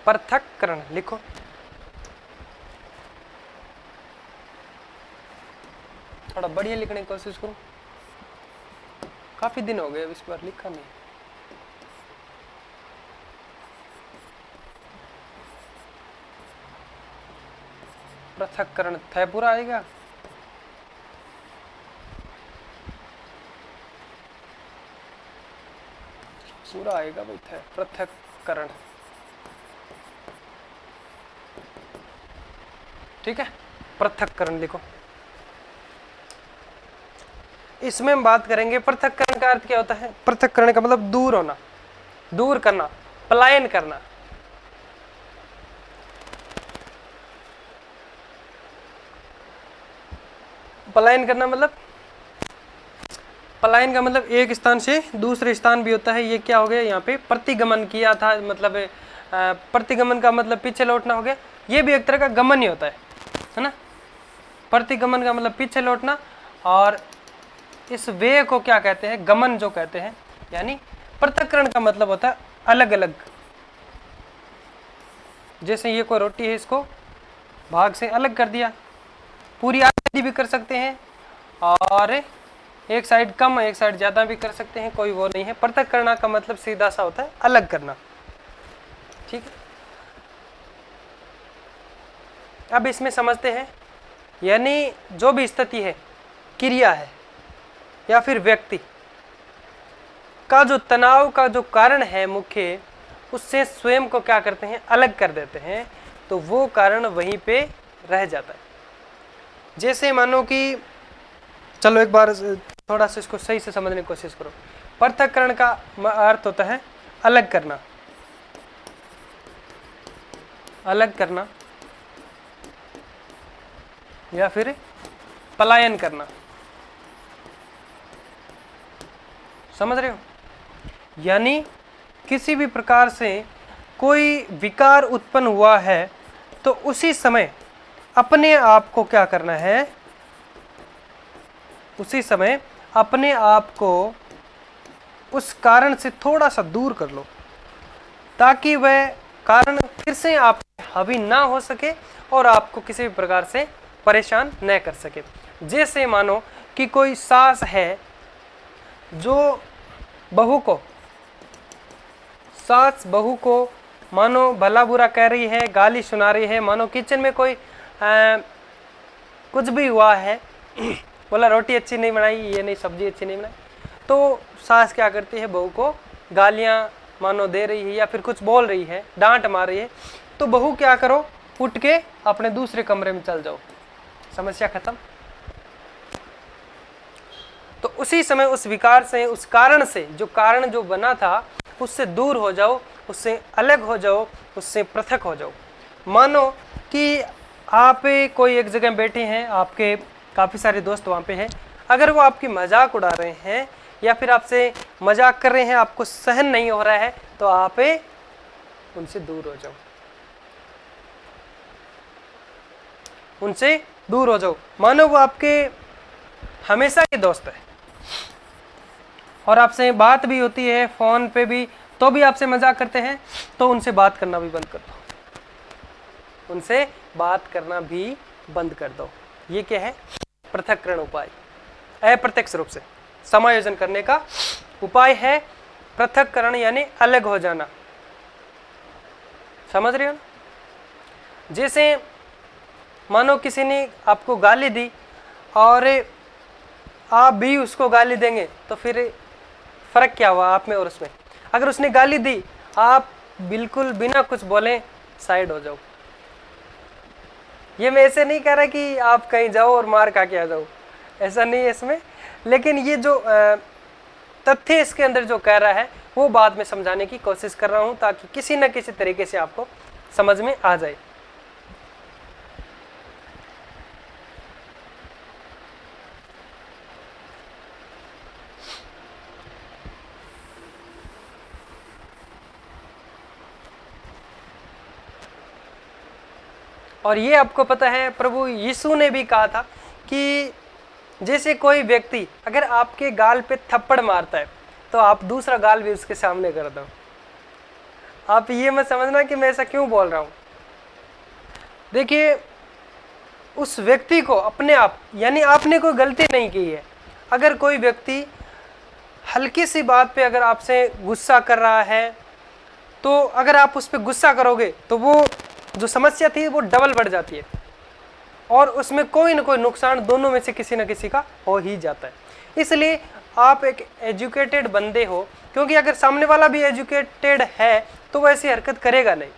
पृथक्करण लिखो। थोड़ा बढ़िया लिखने की कोशिश करो, काफी दिन हो गए इस बार लिखा नहीं। पृथक्करण थ पूरा आएगा। पूरा आएगा भाई था पृथक्करण। ठीक है, पृथक्करण लिखो। इसमें हम बात करेंगे पृथक्करण का अर्थ क्या होता है। पृथक्करण का मतलब दूर होना, दूर करना, पलायन करना। पलायन करना मतलब, पलायन का मतलब एक स्थान से दूसरे स्थान भी होता है। ये क्या हो गया, यहाँ पे प्रतिगमन किया था, मतलब प्रतिगमन का मतलब पीछे लौटना हो गया। ये भी एक तरह का गमन ही होता है ना। प्रतिगमन का मतलब पीछे लौटना, और इस वे को क्या कहते हैं, गमन जो कहते हैं। यानी पृथक्करण का मतलब होता है अलग अलग। जैसे ये कोई रोटी है, इसको भाग से अलग कर दिया, पूरी आधी भी कर सकते हैं, और एक साइड कम एक साइड ज्यादा भी कर सकते हैं, कोई वो नहीं है। पृथक्करण का मतलब सीधा सा होता है अलग करना। ठीक है, अब इसमें समझते हैं, यानी जो भी स्थिति है, क्रिया है या फिर व्यक्ति का जो तनाव का जो कारण है मुख्य, उससे स्वयं को क्या करते हैं, अलग कर देते हैं, तो वो कारण वहीं पे रह जाता है। जैसे मानो कि, चलो एक बार थोड़ा सा इसको सही से समझने की कोशिश करो। पृथक्करण का अर्थ होता है अलग करना, अलग करना या फिर पलायन करना। समझ रहे हो? यानी किसी भी प्रकार से कोई विकार उत्पन्न हुआ है, तो उसी समय अपने आप को क्या करना है, उसी समय अपने आप को उस कारण से थोड़ा सा दूर कर लो, ताकि वह कारण फिर से आप हावी ना हो सके और आपको किसी भी प्रकार से परेशान न कर सके। जैसे मानो कि कोई सास है जो बहू को, सास बहू को मानो भला बुरा कह रही है, गाली सुना रही है। मानो किचन में कोई कुछ भी हुआ है, बोला रोटी अच्छी नहीं बनाई, ये नहीं सब्जी अच्छी नहीं बनाई, तो सास क्या करती है, बहू को गालियां मानो दे रही है या फिर कुछ बोल रही है, डांट मार रही है, तो बहू क्या करो, उठ के अपने दूसरे कमरे में चल जाओ, समस्या खत्म। तो उसी समय उस विकार से, उस कारण से, जो कारण जो बना था, उससे दूर हो जाओ, उससे अलग हो जाओ, उससे पृथक हो जाओ। मानो कि आप कोई एक जगह बैठे हैं, आपके काफ़ी सारे दोस्त वहाँ पे हैं, अगर वो आपकी मजाक उड़ा रहे हैं या फिर आपसे मजाक कर रहे हैं, आपको सहन नहीं हो रहा है, तो आप उनसे दूर हो जाओ, उनसे दूर हो जाओ। मानो वो आपके हमेशा के दोस्त है और आपसे बात भी होती है फोन पे भी, तो भी आपसे मजाक करते हैं, तो उनसे बात करना भी बंद कर दो, उनसे बात करना भी बंद कर दो। ये क्या है, पृथक्करण उपाय, अप्रत्यक्ष रूप से समायोजन करने का उपाय है पृथक्करण, यानी अलग हो जाना। समझ रहे हो? जैसे मानो किसी ने आपको गाली दी और आप भी उसको गाली देंगे, तो फिर फर्क क्या हुआ आप में और उसमें? अगर उसने गाली दी, आप बिल्कुल बिना कुछ बोले साइड हो जाओ। ये मैं ऐसे नहीं कह रहा कि आप कहीं जाओ और मार खा के आ जाओ, ऐसा नहीं है इसमें, लेकिन ये जो तथ्य इसके अंदर जो कह रहा है, वो बाद में समझाने की कोशिश कर रहा हूं, ताकि किसी न किसी तरीके से आपको समझ में आ जाए। और ये आपको पता है, प्रभु यीशु ने भी कहा था कि जैसे कोई व्यक्ति अगर आपके गाल पे थप्पड़ मारता है, तो आप दूसरा गाल भी उसके सामने कर दो। आप ये मत समझना कि मैं ऐसा क्यों बोल रहा हूँ। देखिए, उस व्यक्ति को अपने आप, यानी आपने कोई गलती नहीं की है, अगर कोई व्यक्ति हल्की सी बात पे अगर आपसे गुस्सा कर रहा है, तो अगर आप उस पर गुस्सा करोगे, तो वो जो समस्या थी वो डबल बढ़ जाती है, और उसमें कोई ना कोई नुकसान दोनों में से किसी न किसी का हो ही जाता है। इसलिए आप एक एजुकेटेड बंदे हो, क्योंकि अगर सामने वाला भी एजुकेटेड है तो वो ऐसी हरकत करेगा नहीं।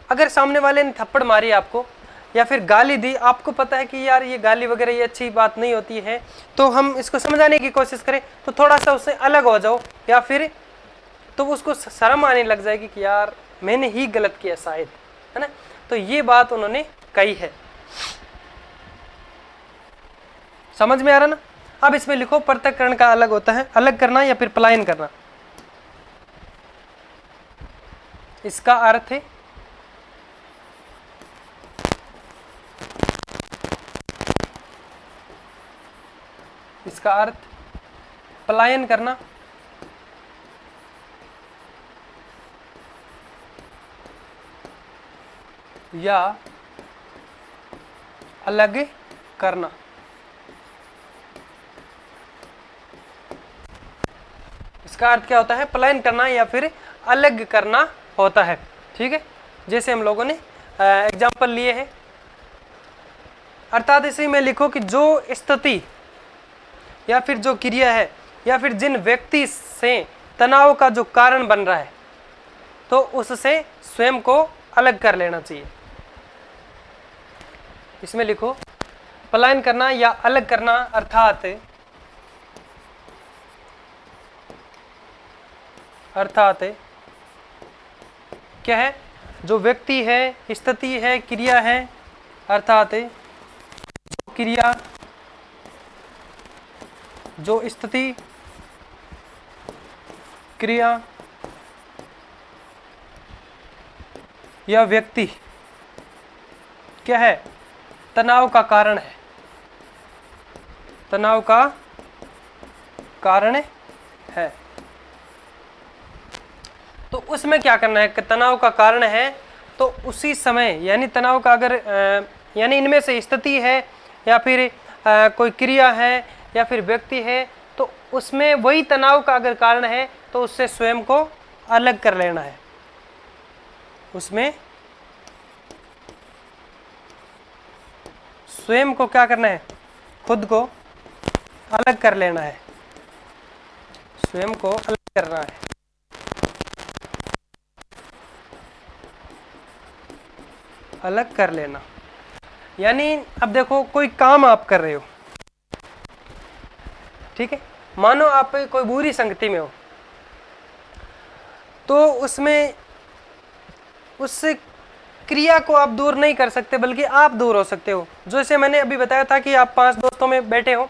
अगर सामने वाले ने थप्पड़ मारी आपको या फिर गाली दी, आपको पता है कि यार ये गाली वगैरह ये अच्छी बात नहीं होती है, तो हम इसको समझाने की कोशिश करें तो थोड़ा सा उससे अलग हो जाओ, या फिर तो उसको शर्म आने लग जाएगी कि यार मैंने ही गलत किया शायद, है ना। तो ये बात उन्होंने कही है। समझ में आ रहा ना। अब इसमें लिखो पृथक्करण का अलग होता है, अलग करना या फिर पलायन करना। इसका अर्थ है पलायन करना या अलग करना। इसका अर्थ क्या होता है? पलायन करना या फिर अलग करना होता है। ठीक है, जैसे हम लोगों ने एग्जाम्पल लिए हैं। अर्थात इसी में लिखो कि जो स्थिति या फिर जो क्रिया है या फिर जिन व्यक्ति से तनाव का जो कारण बन रहा है, तो उससे स्वयं को अलग कर लेना चाहिए। इसमें लिखो पलायन करना या अलग करना अर्थात क्या है? जो व्यक्ति है, स्थिति है, क्रिया है, अर्थात जो क्रिया, जो स्थिति, क्रिया या व्यक्ति क्या है? तनाव का कारण है, तनाव का कारण है। तो उसमें क्या करना है? तनाव का कारण है तो उसी समय, यानी तनाव का अगर यानी इनमें से स्थिति है या फिर कोई क्रिया है या फिर व्यक्ति है, तो उसमें वही तनाव का अगर कारण है तो उससे स्वयं को अलग कर लेना है। उसमें स्वयं को क्या करना है? खुद को अलग कर लेना है, स्वयं को अलग करना है। अलग कर लेना यानी अब देखो कोई काम आप कर रहे हो, ठीक है, मानो आप कोई बुरी संगति में हो, तो उसमें उस क्रिया को आप दूर नहीं कर सकते बल्कि आप दूर हो सकते हो। जैसे मैंने अभी बताया था कि आप 5 दोस्तों में बैठे हो,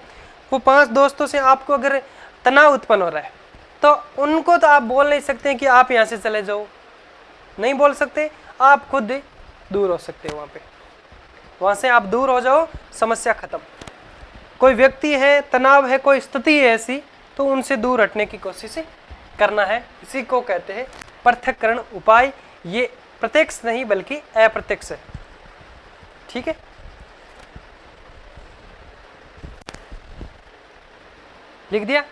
वो 5 दोस्तों से आपको अगर तनाव उत्पन्न हो रहा है तो उनको तो आप बोल नहीं सकते कि आप यहाँ से चले जाओ, नहीं बोल सकते, आप खुद दूर हो सकते हो। वहाँ से आप दूर हो जाओ, समस्या खत्म। कोई व्यक्ति है, तनाव है, कोई स्थिति है ऐसी, तो उनसे दूर हटने की कोशिश करना है। इसी को कहते हैं पृथक्करण उपाय। ये प्रत्यक्ष नहीं बल्कि अप्रत्यक्ष है। ठीक है, लिख दिया?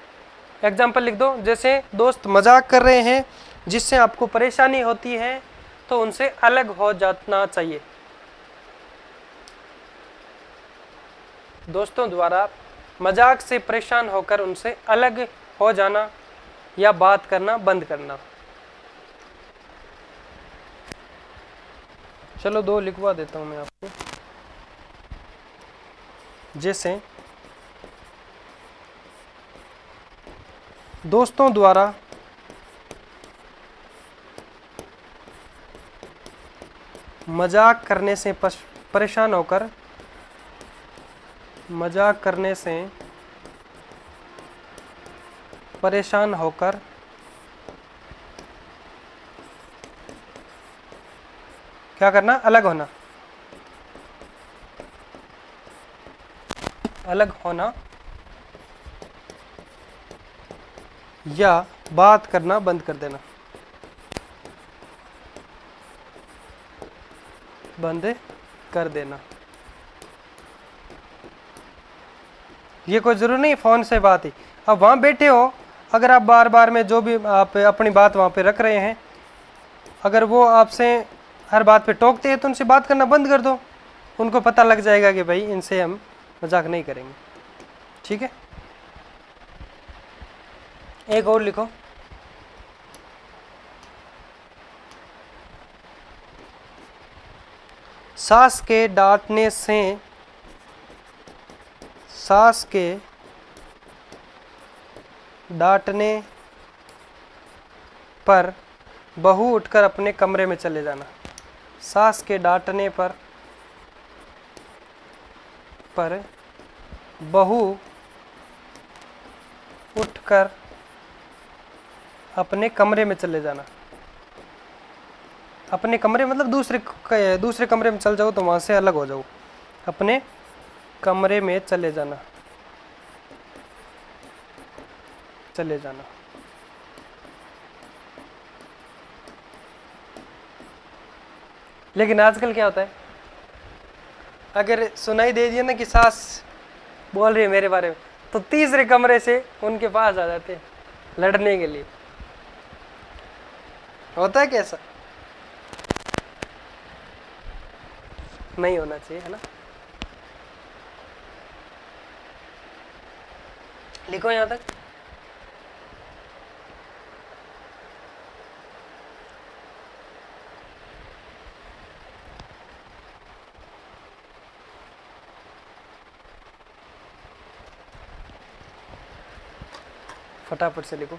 एग्जाम्पल लिख दो। जैसे दोस्त मजाक कर रहे हैं जिससे आपको परेशानी होती है, तो उनसे अलग हो जाना चाहिए। दोस्तों द्वारा मजाक से परेशान होकर उनसे अलग हो जाना या बात करना बंद करना। चलो 2 लिखवा देता हूं मैं आपको। जैसे दोस्तों द्वारा मजाक करने से परेशान होकर क्या करना? अलग होना। अलग होना या बात करना बंद कर देना। बंद कर देना। ये कोई जरूरी नहीं फोन से बात ही। अब वहाँ बैठे हो, अगर आप बार बार में जो भी आप अपनी बात वहाँ पे रख रहे हैं, अगर वो आपसे हर बात पे टोकते हैं तो उनसे बात करना बंद कर दो। उनको पता लग जाएगा कि भाई इनसे हम मजाक नहीं करेंगे। ठीक है, एक और लिखो, सास के डांटने से, सास के डांटने पर बहू उठकर अपने कमरे में चले जाना। सास के डांटने पर बहू उठकर अपने कमरे में चले जाना। अपने कमरे मतलब दूसरे कमरे में चल जाओ तो वहां से अलग हो जाओ। अपने कमरे में चले जाना, चले जाना। लेकिन आजकल क्या होता है, अगर सुनाई दे दिया ना कि सास बोल रही है मेरे बारे में, तो तीसरे कमरे से उनके पास आ जाते हैं लड़ने के लिए। होता है कैसा? नहीं होना चाहिए, है ना। लिखो यहां तक। फटाफट से लिखो।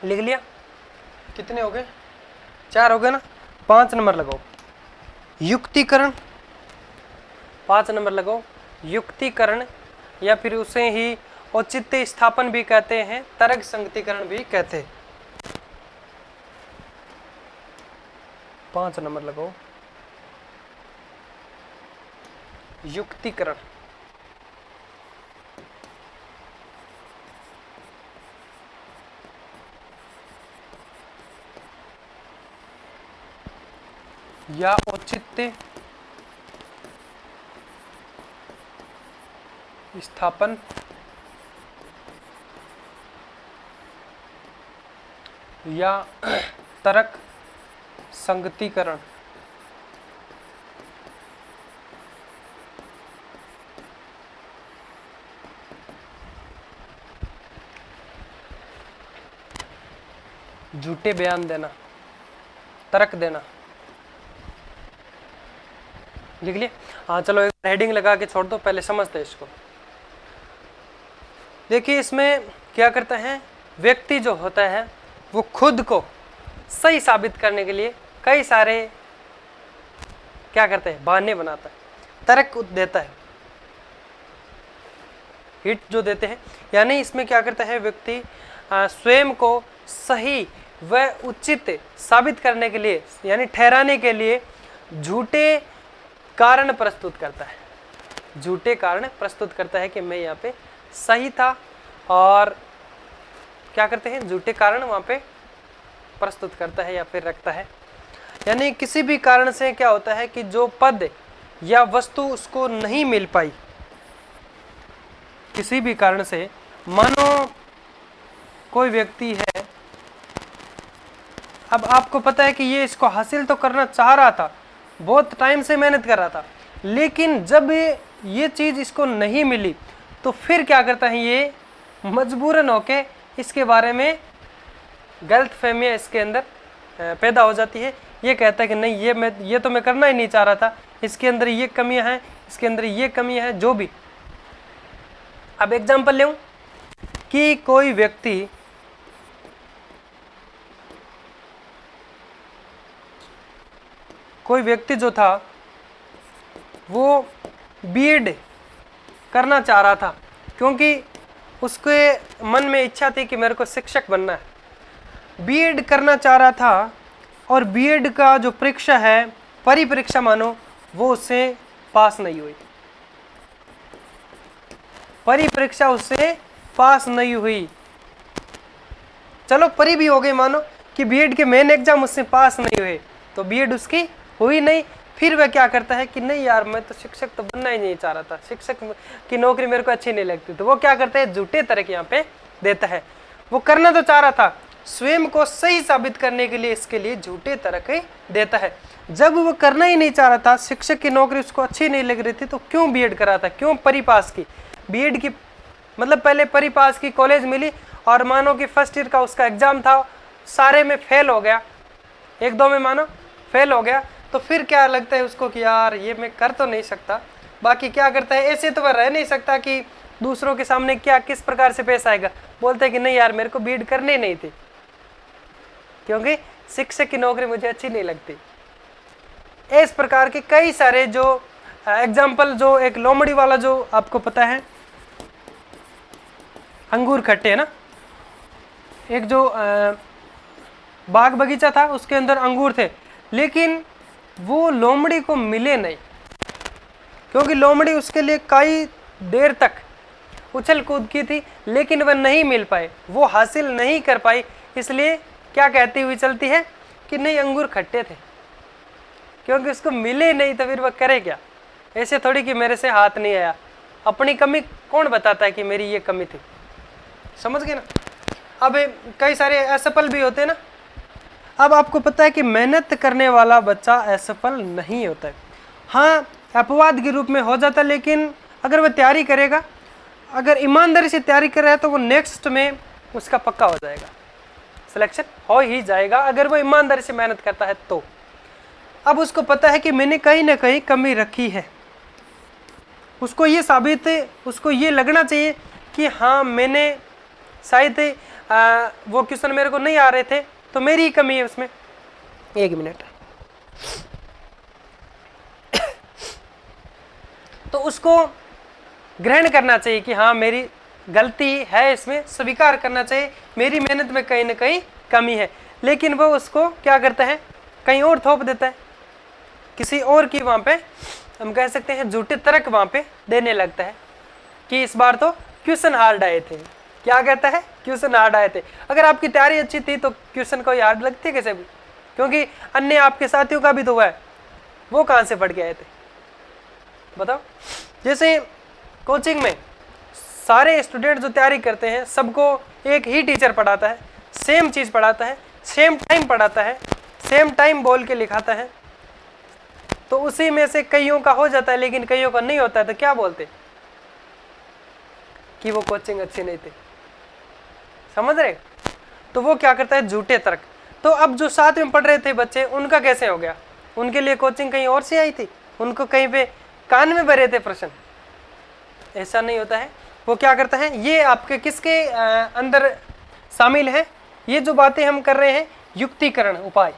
लिख लिया? कितने हो गए? 4 हो गए ना। 5 नंबर लगाओ, युक्तिकरण। 5 नंबर लगाओ, युक्तिकरण, या फिर उसे ही औचित्य स्थापन भी कहते हैं, तर्क संगतिकरण भी कहते हैं। 5 नंबर लगाओ, युक्तिकरण। या औचित्य स्थापन या तर्क संगतिकरण। झूठे बयान देना, तर्क देना। लिख लिया? हाँ चलो एक हेडिंग लगा के छोड़ दो, पहले समझते हैं इसको। देखिए इसमें क्या करता है, व्यक्ति जो होता है वो खुद को सही साबित करने के लिए कई सारे क्या करता है, बहाने बनाता है, तर्क देता है, हिट जो देते हैं। यानी इसमें क्या करता है व्यक्ति स्वयं को सही व उचित साबित करने के लिए, यानी ठहराने के लिए झूठे कारण प्रस्तुत करता है। झूठे कारण प्रस्तुत करता है कि मैं यहाँ पे सही था, और क्या करते हैं, झूठे कारण वहाँ पे प्रस्तुत करता है या फिर रखता है। यानी किसी भी कारण से क्या होता है कि जो पद या वस्तु उसको नहीं मिल पाई, किसी भी कारण से, मानो कोई व्यक्ति है, अब आपको पता है कि ये इसको हासिल तो करना चाह रहा था, बहुत टाइम से मेहनत कर रहा था, लेकिन जब ये चीज़ इसको नहीं मिली तो फिर क्या करता है, ये मजबूरन होके इसके बारे में गलतफहमियां इसके अंदर पैदा हो जाती है। ये कहता है कि नहीं, ये तो मैं करना ही नहीं चाह रहा था, इसके अंदर ये कमियां हैं, इसके अंदर ये कमियां हैं, जो भी। अब एग्जांपल लूं कि कोई व्यक्ति कोई व्यक्ति जो था वो बीएड करना चाह रहा था, क्योंकि उसके मन में इच्छा थी कि मेरे को शिक्षक बनना है। बीएड करना चाह रहा था और बीएड का जो परीक्षा है, परिपरीक्षा मानो, वो उससे पास नहीं हुई। परिपरीक्षा उससे पास नहीं हुई। चलो परी भी हो गई मानो कि बीएड के मेन एग्जाम उससे पास नहीं हुए, तो बीएड उसकी हुई नहीं। फिर वह क्या करता है कि नहीं यार, मैं तो शिक्षक तो बनना ही नहीं चाह रहा था, शिक्षक की नौकरी मेरे को अच्छी नहीं लगती। तो वो क्या करता है, झूठे तर्क यहाँ पे देता है। वो करना तो चाह रहा था, स्वयं को सही साबित करने के लिए इसके लिए झूठे तर्क देता है। जब वो करना ही नहीं चाह रहा था, शिक्षक की नौकरी उसको अच्छी नहीं लग रही थी, तो क्यों बीएड करा था, क्यों परी पास की। बीएड की मतलब पहले परी पास की, कॉलेज मिली, और मानो कि फर्स्ट ईयर का उसका एग्जाम था, सारे में फेल हो गया, एक दो में मानो फेल हो गया। तो फिर क्या लगता है उसको कि यार ये मैं कर तो नहीं सकता। बाकी क्या करता है, ऐसे तो वह रह नहीं सकता कि दूसरों के सामने क्या किस प्रकार से पेश आएगा। बोलते हैं कि नहीं यार, मेरे को बीएड करनी नहीं थी, क्योंकि शिक्षक की नौकरी मुझे अच्छी नहीं लगती। इस प्रकार के कई सारे जो एग्जाम्पल, जो एक लोमड़ी वाला जो आपको पता है, अंगूर खट्टे है ना, एक जो बाग बगीचा था उसके अंदर अंगूर थे, लेकिन वो लोमड़ी को मिले नहीं, क्योंकि लोमड़ी उसके लिए कई देर तक उछल कूद की थी, लेकिन वह नहीं मिल पाए, वो हासिल नहीं कर पाई। इसलिए क्या कहती हुई चलती है कि नहीं, अंगूर खट्टे थे, क्योंकि उसको मिले नहीं, तो फिर वह करे क्या। ऐसे थोड़ी कि मेरे से हाथ नहीं आया, अपनी कमी कौन बताता है कि मेरी ये कमी थी, समझ गए ना। अब कई सारे असफल भी होते हैं ना। अब आपको पता है कि मेहनत करने वाला बच्चा असफल नहीं होता है। हाँ, अपवाद के रूप में हो जाता है, लेकिन अगर वह तैयारी करेगा, अगर ईमानदारी से तैयारी कर रहा है, तो वो नेक्स्ट में उसका पक्का हो जाएगा, सिलेक्शन हो ही जाएगा, अगर वो ईमानदारी से मेहनत करता है तो। अब उसको पता है कि मैंने कहीं ना कहीं कमी रखी है, उसको ये साबित, उसको ये लगना चाहिए कि हाँ, मैंने शायद वो क्वेश्चन मेरे को नहीं आ रहे थे, तो मेरी ही कमी है उसमें। एक मिनट। तो उसको ग्रहण करना चाहिए कि हाँ, मेरी गलती है, इसमें स्वीकार करना चाहिए, मेरी मेहनत में कहीं ना कहीं कमी है। लेकिन वो उसको क्या करता है, कहीं और थोप देता है, किसी और की वहाँ पे हम कह सकते हैं झूठे तर्क वहाँ पे देने लगता है कि इस बार तो क्वेश्चन हार्ड आए थे। क्या कहता है, क्वेश्चन हार्ड आए थे। अगर आपकी तैयारी अच्छी थी तो क्वेश्चन कोई हार्ड लगती है कैसे भी, क्योंकि अन्य आपके साथियों का भी तो हुआ है, वो कहाँ से पढ़ के आए थे बताओ। जैसे कोचिंग में सारे स्टूडेंट जो तैयारी करते हैं, सबको एक ही टीचर पढ़ाता है, सेम चीज़ पढ़ाता है, सेम टाइम पढ़ाता है, सेम टाइम बोल के लिखाता है, तो उसी में से कईयों का हो जाता है, लेकिन कईयों का नहीं होता है, तो क्या बोलते कि वो कोचिंग अच्छी नहीं थी, समझ रहे। तो वो क्या करता है, झूठे तर्क। तो अब जो साथ में पढ़ रहे थे बच्चे, उनका कैसे हो गया, उनके लिए कोचिंग कहीं और से आई थी, उनको कहीं पे कान में भरे थे प्रश्न, ऐसा नहीं होता है। वो क्या करता है, ये आपके किसके अंदर शामिल है, ये जो बातें हम कर रहे हैं, युक्तिकरण उपाय,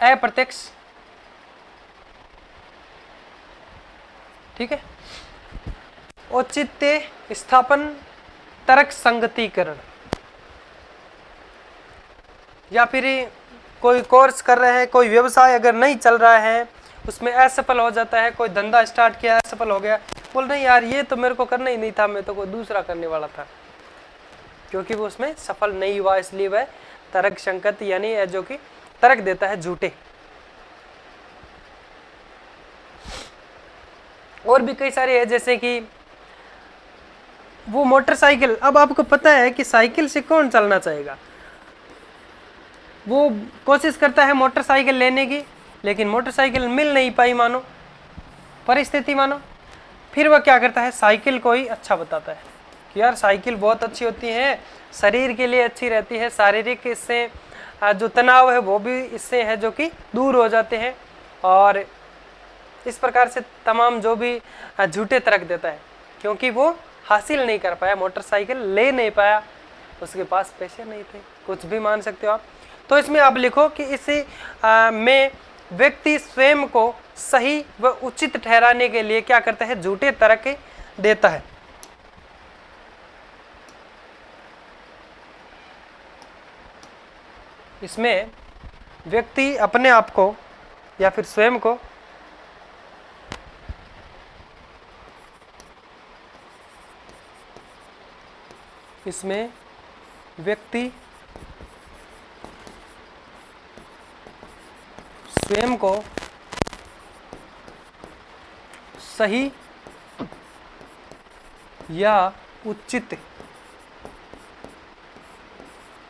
अप्रत्यक्ष, ठीक है, औचित्य स्थापन, तर्क संगतिकरण। या फिर कोई कोर्स कर रहे हैं, कोई व्यवसाय अगर नहीं चल रहा है, उसमें असफल हो जाता है, कोई धंधा स्टार्ट किया असफल हो गया, बोल नहीं यार ये तो मेरे को करना ही नहीं था, मैं तो कोई दूसरा करने वाला था, क्योंकि वो उसमें सफल नहीं हुआ, इसलिए वह तर्क संगत यानी जो कि तर्क देता है झूठे। और भी कई सारे है, जैसे कि वो मोटरसाइकिल, अब आपको पता है कि साइकिल से कौन चलना चाहेगा, वो कोशिश करता है मोटरसाइकिल लेने की, लेकिन मोटरसाइकिल मिल नहीं पाई, मानो परिस्थिति मानो, फिर वह क्या करता है, साइकिल को ही अच्छा बताता है कि यार साइकिल बहुत अच्छी होती है, शरीर के लिए अच्छी रहती है, शारीरिक इससे जो तनाव है वो भी इससे है जो कि दूर हो जाते हैं, और इस प्रकार से तमाम जो भी झूठे तर्क देता है, क्योंकि वो हासिल नहीं कर पाया, मोटरसाइकिल ले नहीं पाया, उसके पास पैसे नहीं थे, कुछ भी मान सकते हो आप। तो इसमें आप लिखो कि इसे में व्यक्ति स्वयं को सही व उचित ठहराने के लिए क्या करता है, झूठे तर्क देता है। इसमें व्यक्ति अपने आप को या फिर स्वयं को इसमें व्यक्ति स्वयं को सही या उचित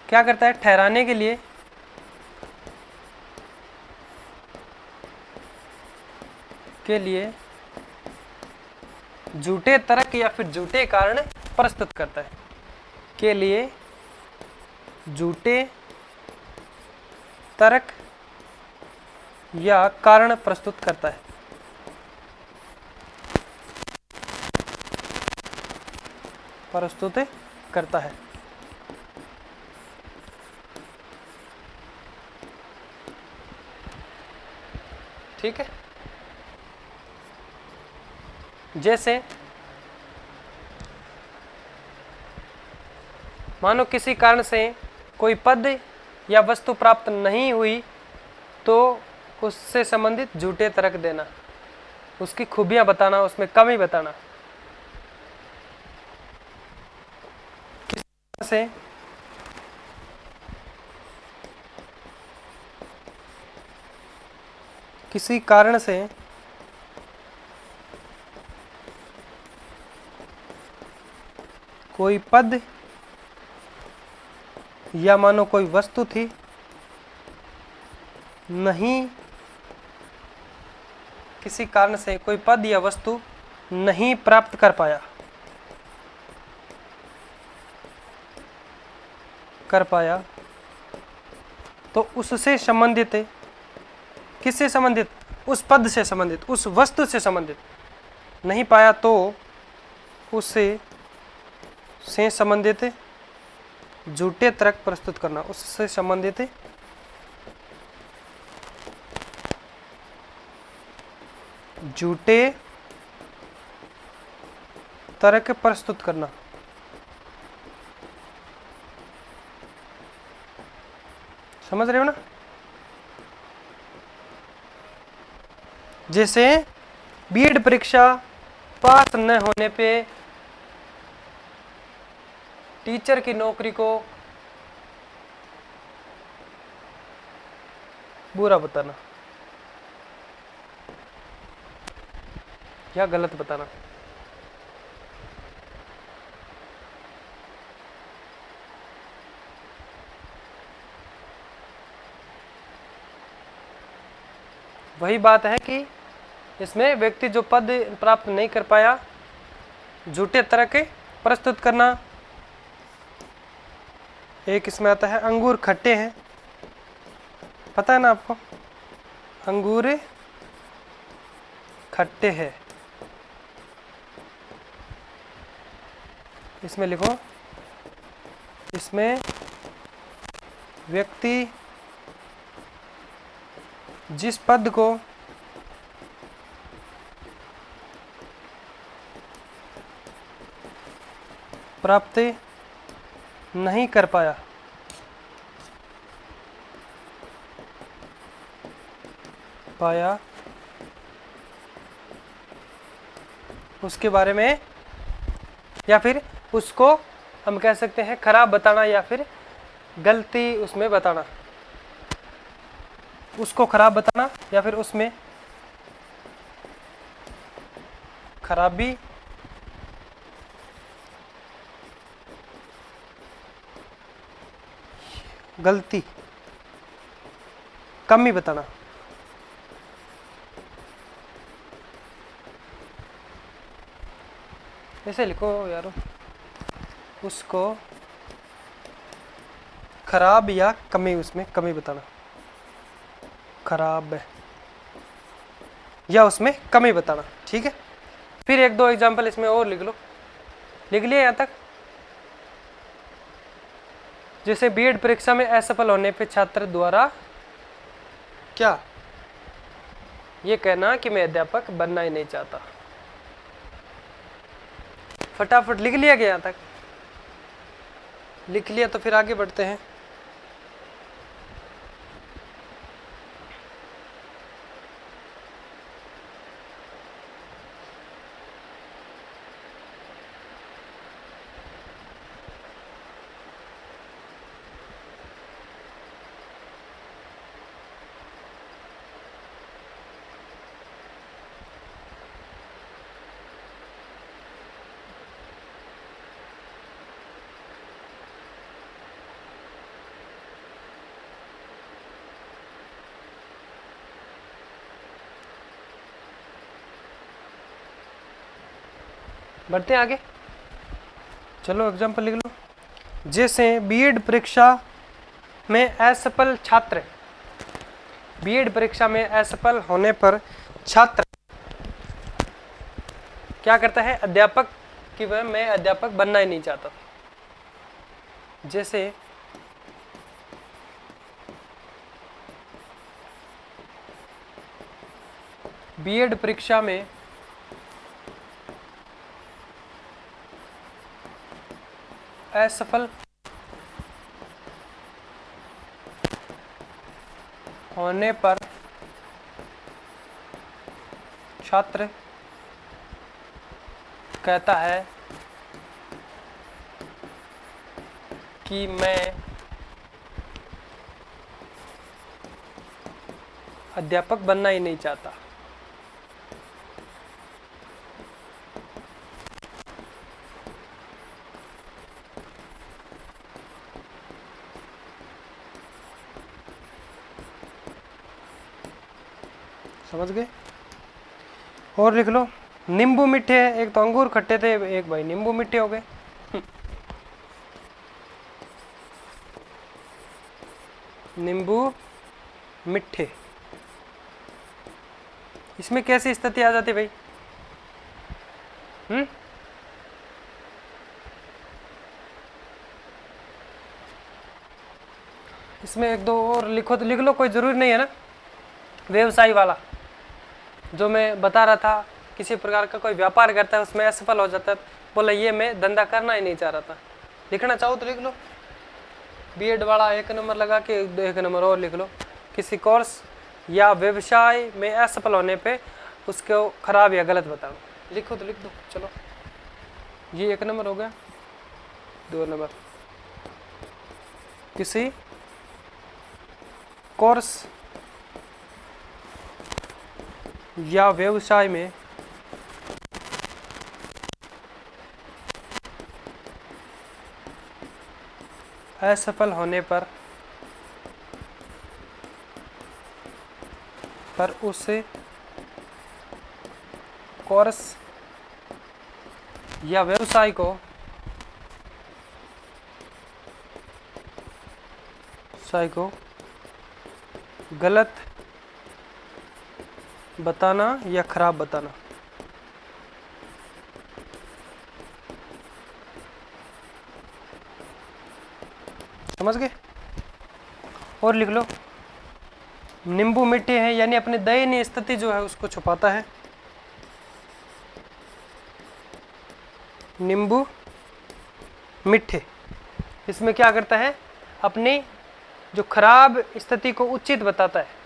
क्या करता है, ठहराने के लिए झूठे तर्क या फिर झूठे कारण प्रस्तुत करता है, के लिए झूठे तर्क या कारण प्रस्तुत करता है। प्रस्तुत करता है। ठीक है, जैसे मानो किसी कारण से कोई पद या वस्तु प्राप्त नहीं हुई तो उससे संबंधित झूठे तर्क देना, उसकी खूबियां बताना, उसमें कमी बताना। किसी कारण से कोई पद या मानो कोई वस्तु थी नहीं, किसी कारण से कोई पद या वस्तु नहीं प्राप्त कर पाया तो उससे संबंधित, किससे संबंधित, उस पद से संबंधित, उस वस्तु से संबंधित नहीं पाया तो उससे संबंधित झूठे तर्क प्रस्तुत करना, उससे संबंधित झूठे तर्क प्रस्तुत करना। समझ रहे हो ना? जैसे बीएड परीक्षा पास न होने पे टीचर की नौकरी को बुरा बताना या गलत बताना। वही बात है कि इसमें व्यक्ति जो पद प्राप्त नहीं कर पाया, झूठे तर्क प्रस्तुत करना। एक इसमें आता है अंगूर खट्टे हैं, पता है ना आपको, अंगूर खट्टे हैं। इसमें लिखो, इसमें व्यक्ति जिस पद को प्राप्त नहीं कर पाया उसके बारे में, या फिर उसको हम कह सकते हैं खराब बताना या फिर गलती उसमें बताना, उसको खराब बताना या फिर उसमें खराबी गलती कमी बताना। ऐसे लिखो यारो, उसको खराब या कमी, उसमें कमी बताना, खराब या उसमें कमी बताना। ठीक है, फिर एक दो एग्जांपल इसमें और लिख लो, लिख लिया यहाँ तक। जैसे बीएड परीक्षा में असफल होने पे छात्र द्वारा क्या ये कहना कि मैं अध्यापक बनना ही नहीं चाहता। फटाफट लिख लिया गया तक? लिख लिया तो फिर आगे बढ़ते हैं। बढ़ते हैं आगे। चलो एग्जाम्पल लिख लो। जैसे बीएड परीक्षा में असफल छात्र, बीएड परीक्षा में असफल होने पर छात्र क्या करता है? अध्यापक कि वह मैं अध्यापक बनना ही नहीं चाहता। जैसे बीएड परीक्षा में असफल होने पर छात्र कहता है कि मैं अध्यापक बनना ही नहीं चाहता। समझ गए? और लिख लो। नींबू मीठे हैं, एक तो अंगूर खट्टे थे, एक भाई नींबू मीठे हो गए। नींबू मिठे, इसमें कैसी स्थिति आ जाती भाई? इसमें एक दो और लिखो तो लिख लो, कोई जरूरी नहीं है ना। व्यवसायी वाला जो मैं बता रहा था, किसी प्रकार का कोई व्यापार करता है, उसमें असफल हो जाता है, बोला ये मैं धंधा करना ही नहीं चाह रहा था। लिखना चाहो तो लिख लो। बीएड वाला 1 नंबर लगा के 1 नंबर और लिख लो। किसी कोर्स या व्यवसाय में असफल होने पे उसको खराब या गलत बताओ। लिखो तो लिख दो। चलो ये 1 नंबर हो गया। 2 नंबर, किसी कोर्स या व्यवसाय में असफल होने पर उस कोर्स या व्यवसाय को गलत बताना या खराब बताना। समझ गए? और लिख लो। नींबू मीठे हैं यानी अपनी दयनीय स्थिति जो है उसको छुपाता है। नींबू मीठे, इसमें क्या करता है? अपनी जो खराब स्थिति को उचित बताता है।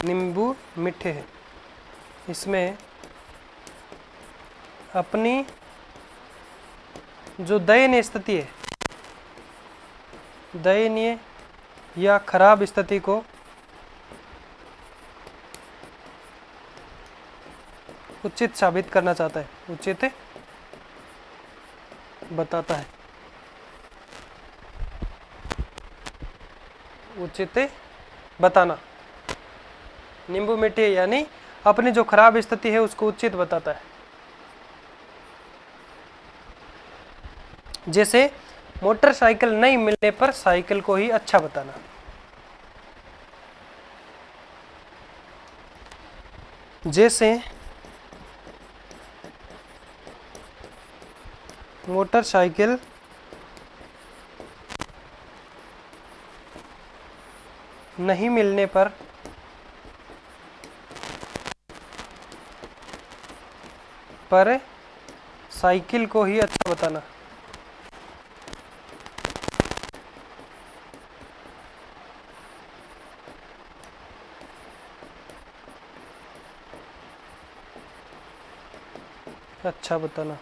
नींबू मीठे हैं, इसमें अपनी जो दयनीय स्थिति है, दयनीय या खराब स्थिति को उचित साबित करना चाहता है, उचित बताता है। उचित बताना, नींबू मीठे यानी अपनी जो खराब स्थिति है उसको उचित बताता है। जैसे मोटरसाइकिल नहीं मिलने पर साइकिल को ही अच्छा बताना। जैसे मोटरसाइकिल नहीं मिलने पर साइकिल को ही अच्छा बताना। अच्छा बताना।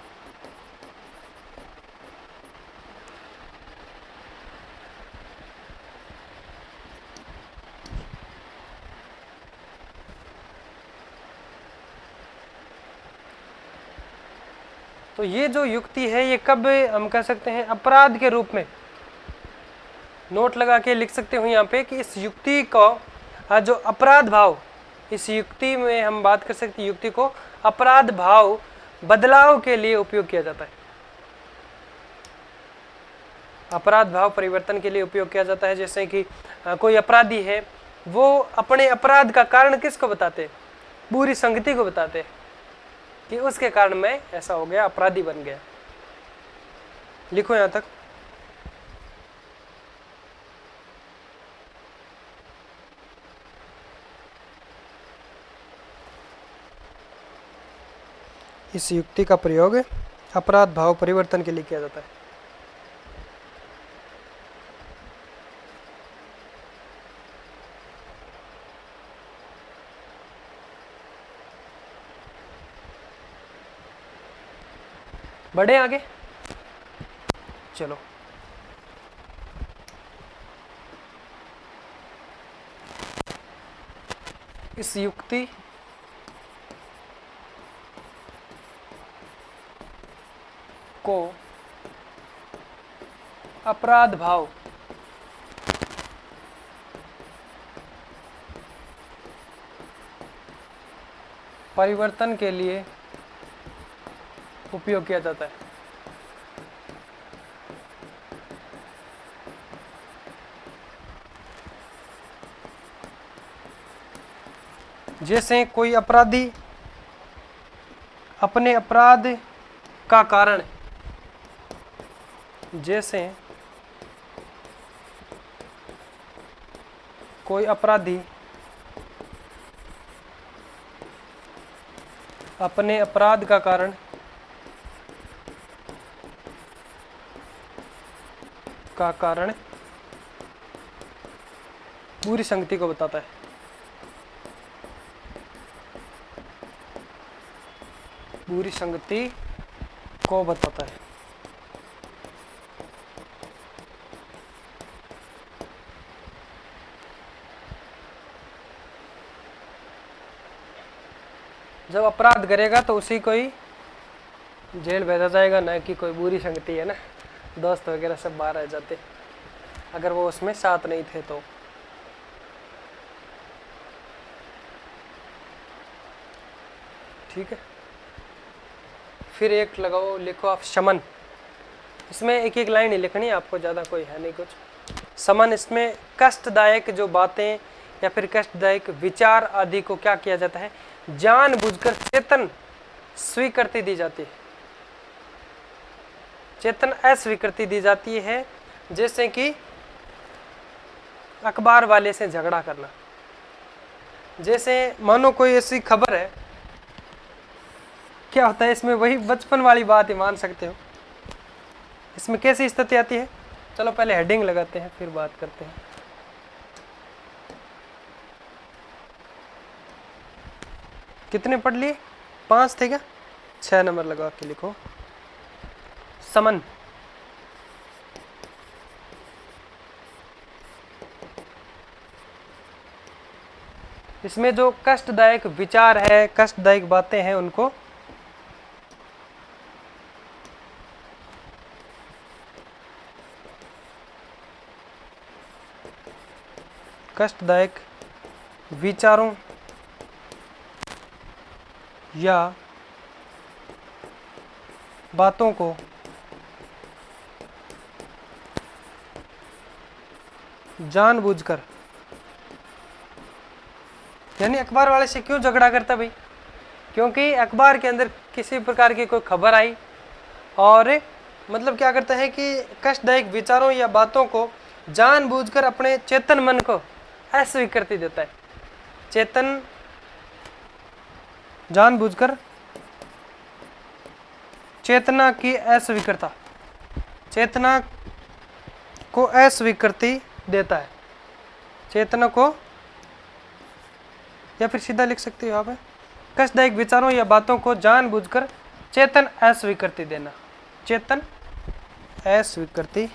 तो ये जो युक्ति है ये कब हम कह सकते हैं, अपराध के रूप में नोट लगा के लिख सकते हो यहाँ पे कि इस युक्ति को जो अपराध भाव, इस युक्ति में हम बात कर सकते हैं, युक्ति को अपराध भाव बदलाव के लिए उपयोग किया जाता है। अपराध भाव परिवर्तन के लिए उपयोग किया जाता है। जैसे कि कोई अपराधी है, वो अपने अपराध का कारण किसको बताते हैं, बुरी संगति को बताते हैं कि उसके कारण मैं ऐसा हो गया, अपराधी बन गया। लिखो यहां तक। इस युक्ति का प्रयोग अपराध भाव परिवर्तन के लिए किया जाता है। बढ़े आगे, चलो। इस युक्ति को अपराध भाव परिवर्तन के लिए उपयोग किया जाता है। जैसे कोई अपराधी अपने अपराध का कारण, जैसे कोई अपराधी अपने अपराध का कारण बुरी संगति को बताता है। बुरी संगति को बताता है। जब अपराध करेगा तो उसी को ही जेल भेजा जाएगा, ना कि कोई बुरी संगति है ना, दोस्त वगैरह सब बाहर आ जाते अगर वो उसमें साथ नहीं थे तो। ठीक है, फिर एक लगाओ, लिखो आप शमन। इसमें एक एक लाइन ही लिखनी है आपको, ज़्यादा कोई है नहीं कुछ। समन, इसमें कष्टदायक जो बातें या फिर कष्टदायक विचार आदि को क्या किया जाता है, जानबूझकर चेतन स्वीकृति दी जाती है। चेतन अस्वीकृति दी जाती है। जैसे कि अखबार वाले से झगड़ा करना। जैसे मानो कोई ऐसी खबर है, क्या होता है इसमें, वही बचपन वाली बात ही मान सकते हो। इसमें कैसी स्थिति आती है, चलो पहले हेडिंग लगाते हैं फिर बात करते हैं। कितने पढ़ लिए, 5 थे क्या, 6 नंबर लगा के लिखो। समन, इसमें जो कष्टदायक विचार है, कष्टदायक बातें हैं, उनको कष्टदायक विचारों या बातों को जानबूझकर, यानी अखबार वाले से क्यों झगड़ा करता भाई, क्योंकि अखबार के अंदर किसी प्रकार की कोई खबर आई और मतलब क्या करता है कि कष्टदायक विचारों या बातों को जानबूझकर अपने चेतन मन को अस्वीकृति देता है। चेतन जानबूझकर चेतना की अस्वीकृता, चेतना को अस्वीकृति देता है। चेतना को, या फिर सीधा लिख सकते हो यहाँ पे, कष्टदायक विचारों या बातों को जानबूझकर चेतन अस्वीकृति देना। चेतन अस्वीकृति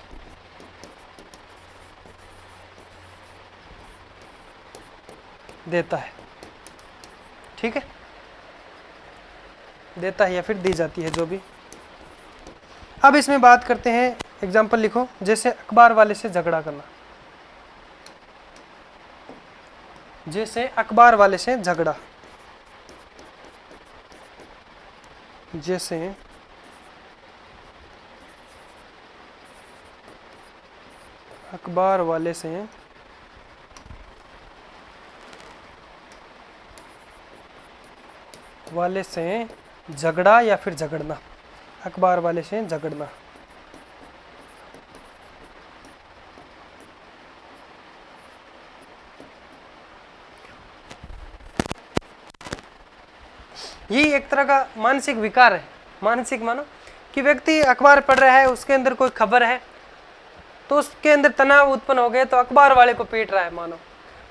देता है, ठीक है, देता है या फिर दी जाती है, जो भी। अब इसमें बात करते हैं, एग्जाम्पल लिखो, जैसे अखबार वाले से झगड़ा करना। जैसे अखबार वाले से झगड़ा, जैसे अखबार वाले से झगड़ा या फिर झगड़ना। अखबार वाले से झगड़ना, ये एक तरह का मानसिक विकार है। मानसिक मानो कि व्यक्ति अखबार पढ़ रहा है, उसके अंदर कोई खबर है तो उसके अंदर तनाव उत्पन्न हो गया, तो अखबार वाले को पीट रहा है मानो।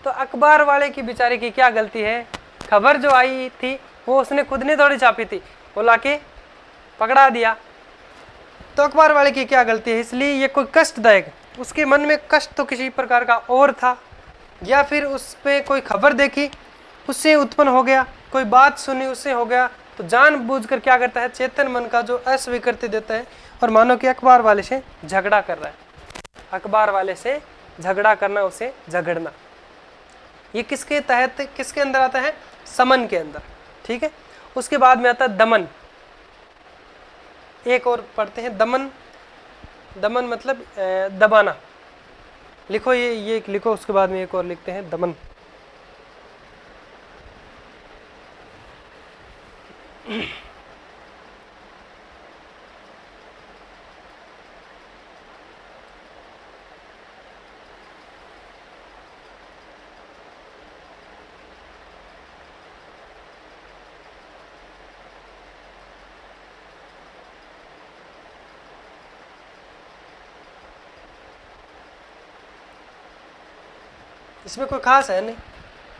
तो अखबार वाले की बेचारे की क्या गलती है? खबर जो आई थी वो उसने खुद ने थोड़ी छापी थी, वो लाके पकड़ा दिया, तो अखबार वाले की क्या गलती है? इसलिए ये कोई कष्टदायक, उसके मन में कष्ट तो किसी प्रकार का और था, या फिर उस पर कोई खबर देखी उससे उत्पन्न हो गया, कोई बात सुनी उससे हो गया, तो जानबूझकर क्या करता है? चेतन मन का जो अस्वीकृति देता है और मानो कि अखबार वाले से झगड़ा कर रहा है। अखबार वाले से झगड़ा करना, उसे झगड़ना, ये किसके तहत, किसके अंदर आता है? समन के अंदर, ठीक है। उसके बाद में आता है दमन। एक और पढ़ते हैं, दमन। दमन मतलब दबाना। लिखो ये लिखो, उसके बाद में एक और लिखते हैं, दमन। इसमें कोई खास है नहीं,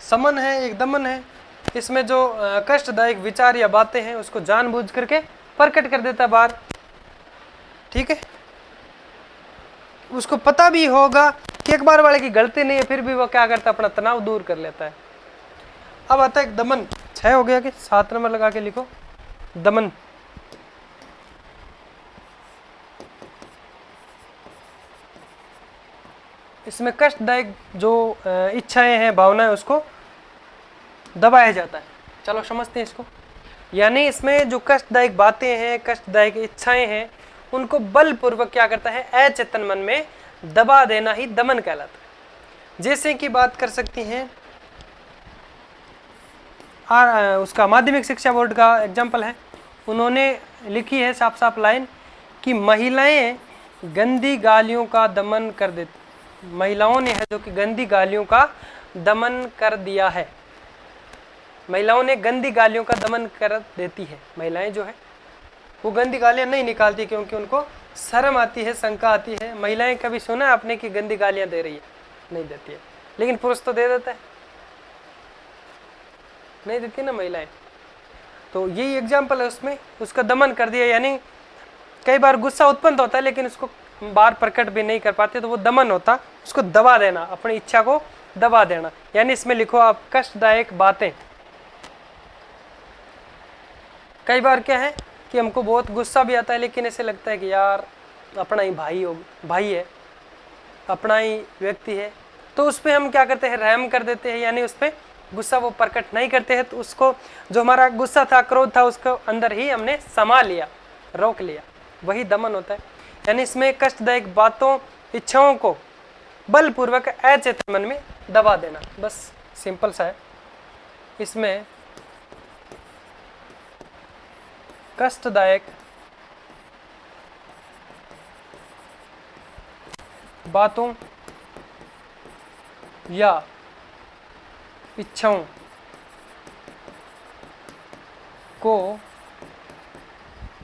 समन है, एक दमन है। इसमें जो कष्टदायक विचार या बातें हैं उसको जानबूझ करके प्रकट कर देता है बाहर, ठीक है। उसको पता भी होगा कि अखबार वाले की गलती नहीं है, फिर भी वो क्या करता है? अपना तनाव दूर कर लेता है। अब आता है दमन। 6 हो गया कि 7 नंबर लगा के लिखो, दमन। इसमें कष्टदायक जो इच्छाएं हैं, भावनाएं, उसको दबाया जाता है। चलो समझते हैं इसको। यानी इसमें जो कष्टदायक बातें हैं, कष्टदायक इच्छाएं हैं, उनको बलपूर्वक क्या करता है? अचेतन मन में दबा देना ही दमन कहलाता है। जैसे कि बात कर सकती हैं, उसका माध्यमिक शिक्षा बोर्ड का एग्जाम्पल है, उन्होंने लिखी है साफ साफ लाइन कि महिलाएं गंदी गालियों का दमन कर देती, महिलाओं ने है जो कि गंदी गालियों का दमन कर दिया है। महिलाओं ने गंदी गालियों का दमन कर देती है। महिलाएं जो है वो गंदी गालियां नहीं निकालती क्योंकि उनको शर्म आती है, शंका आती है। महिलाएं कभी सुना है आपने कि गंदी गालियां दे रही है? नहीं देती है, लेकिन पुरुष तो दे देता है, नहीं देती ना महिलाएं। तो यही एग्जाम्पल है, उसमें उसका दमन कर दिया। यानी कई बार गुस्सा उत्पन्न होता है लेकिन उसको बाहर प्रकट भी नहीं कर पाते, तो वो दमन होता, उसको दबा देना, अपनी इच्छा को दबा देना। यानी इसमें लिखो आप, कष्टदायक बातें। कई बार क्या है कि हमको बहुत गुस्सा भी आता है, लेकिन ऐसे लगता है कि यार अपना ही भाई है, अपना ही व्यक्ति है, तो उस पर हम क्या करते हैं? रहम कर देते हैं। यानी उस पर गुस्सा वो प्रकट नहीं करते हैं, तो उसको जो हमारा गुस्सा था, क्रोध था, उसको अंदर ही हमने समा लिया, रोक लिया, वही दमन होता है। यानी इसमें कष्टदायक बातों, इच्छाओं को बलपूर्वक अचेतन मन में दबा देना, बस सिंपल सा है। इसमें कष्टदायक बातों या इच्छाओं को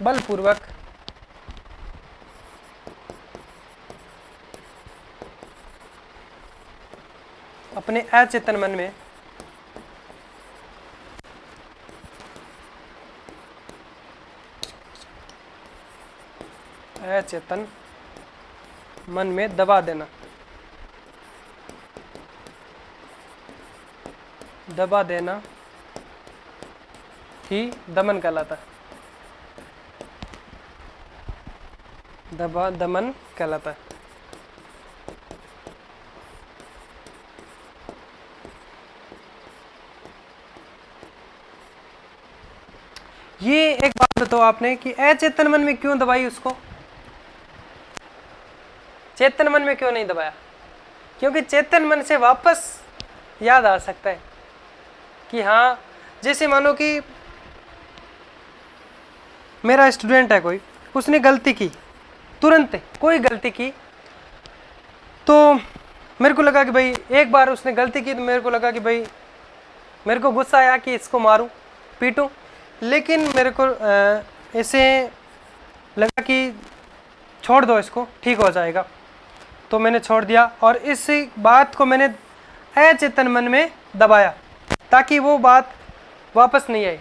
बलपूर्वक अपने अचेतन मन में अचेतन मन में दबा देना, दबा देना ही दमन कहलाता है। दमन कहलाता है। ये एक बात बताओ आपने कि अचेतन मन में क्यों दबाई उसको, चेतन मन में क्यों नहीं दबाया? क्योंकि चेतन मन से वापस याद आ सकता है कि हाँ, जैसे मानो कि मेरा स्टूडेंट है कोई, उसने गलती की, तुरंत कोई गलती की, तो मेरे को लगा कि भाई एक बार उसने गलती की तो मेरे को लगा कि भाई मेरे को गुस्सा आया कि इसको मारूं पीटूं, लेकिन मेरे को ऐसे लगा कि छोड़ दो इसको, ठीक हो जाएगा, तो मैंने छोड़ दिया और इस बात को मैंने अचेतन मन में दबाया ताकि वो बात वापस नहीं आई।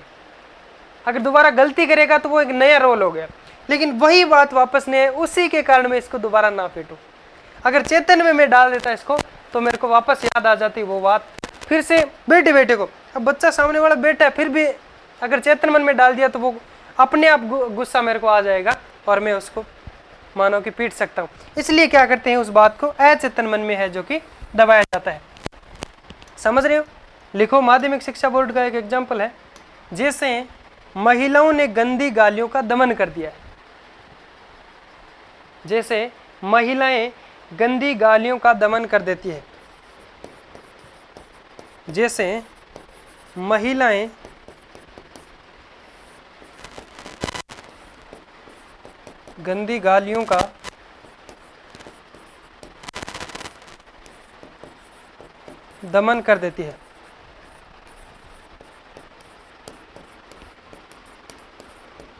अगर दोबारा गलती करेगा तो वो एक नया रोल हो गया, लेकिन वही बात वापस नहीं आई, उसी के कारण मैं इसको दोबारा ना पीटूं। अगर चेतन में मैं डाल देता इसको तो मेरे को वापस याद आ जाती वो बात, फिर से बेटे को, अब बच्चा सामने वाला बेटा है, फिर भी अगर चेतन मन में डाल दिया तो वो अपने आप गुस्सा मेरे को आ जाएगा और मैं उसको मानो कि पीट सकता हूँ। इसलिए क्या करते हैं, उस बात को अचेतन मन में है जो कि दबाया जाता है। समझ रहे हो? लिखो, माध्यमिक शिक्षा बोर्ड का एक एग्जाम्पल है, जैसे महिलाओं ने गंदी गालियों का दमन कर दिया है। जैसे महिलाएं गंदी गालियों का दमन कर देती है, जैसे महिलाएं गंदी गालियों का दमन कर देती है।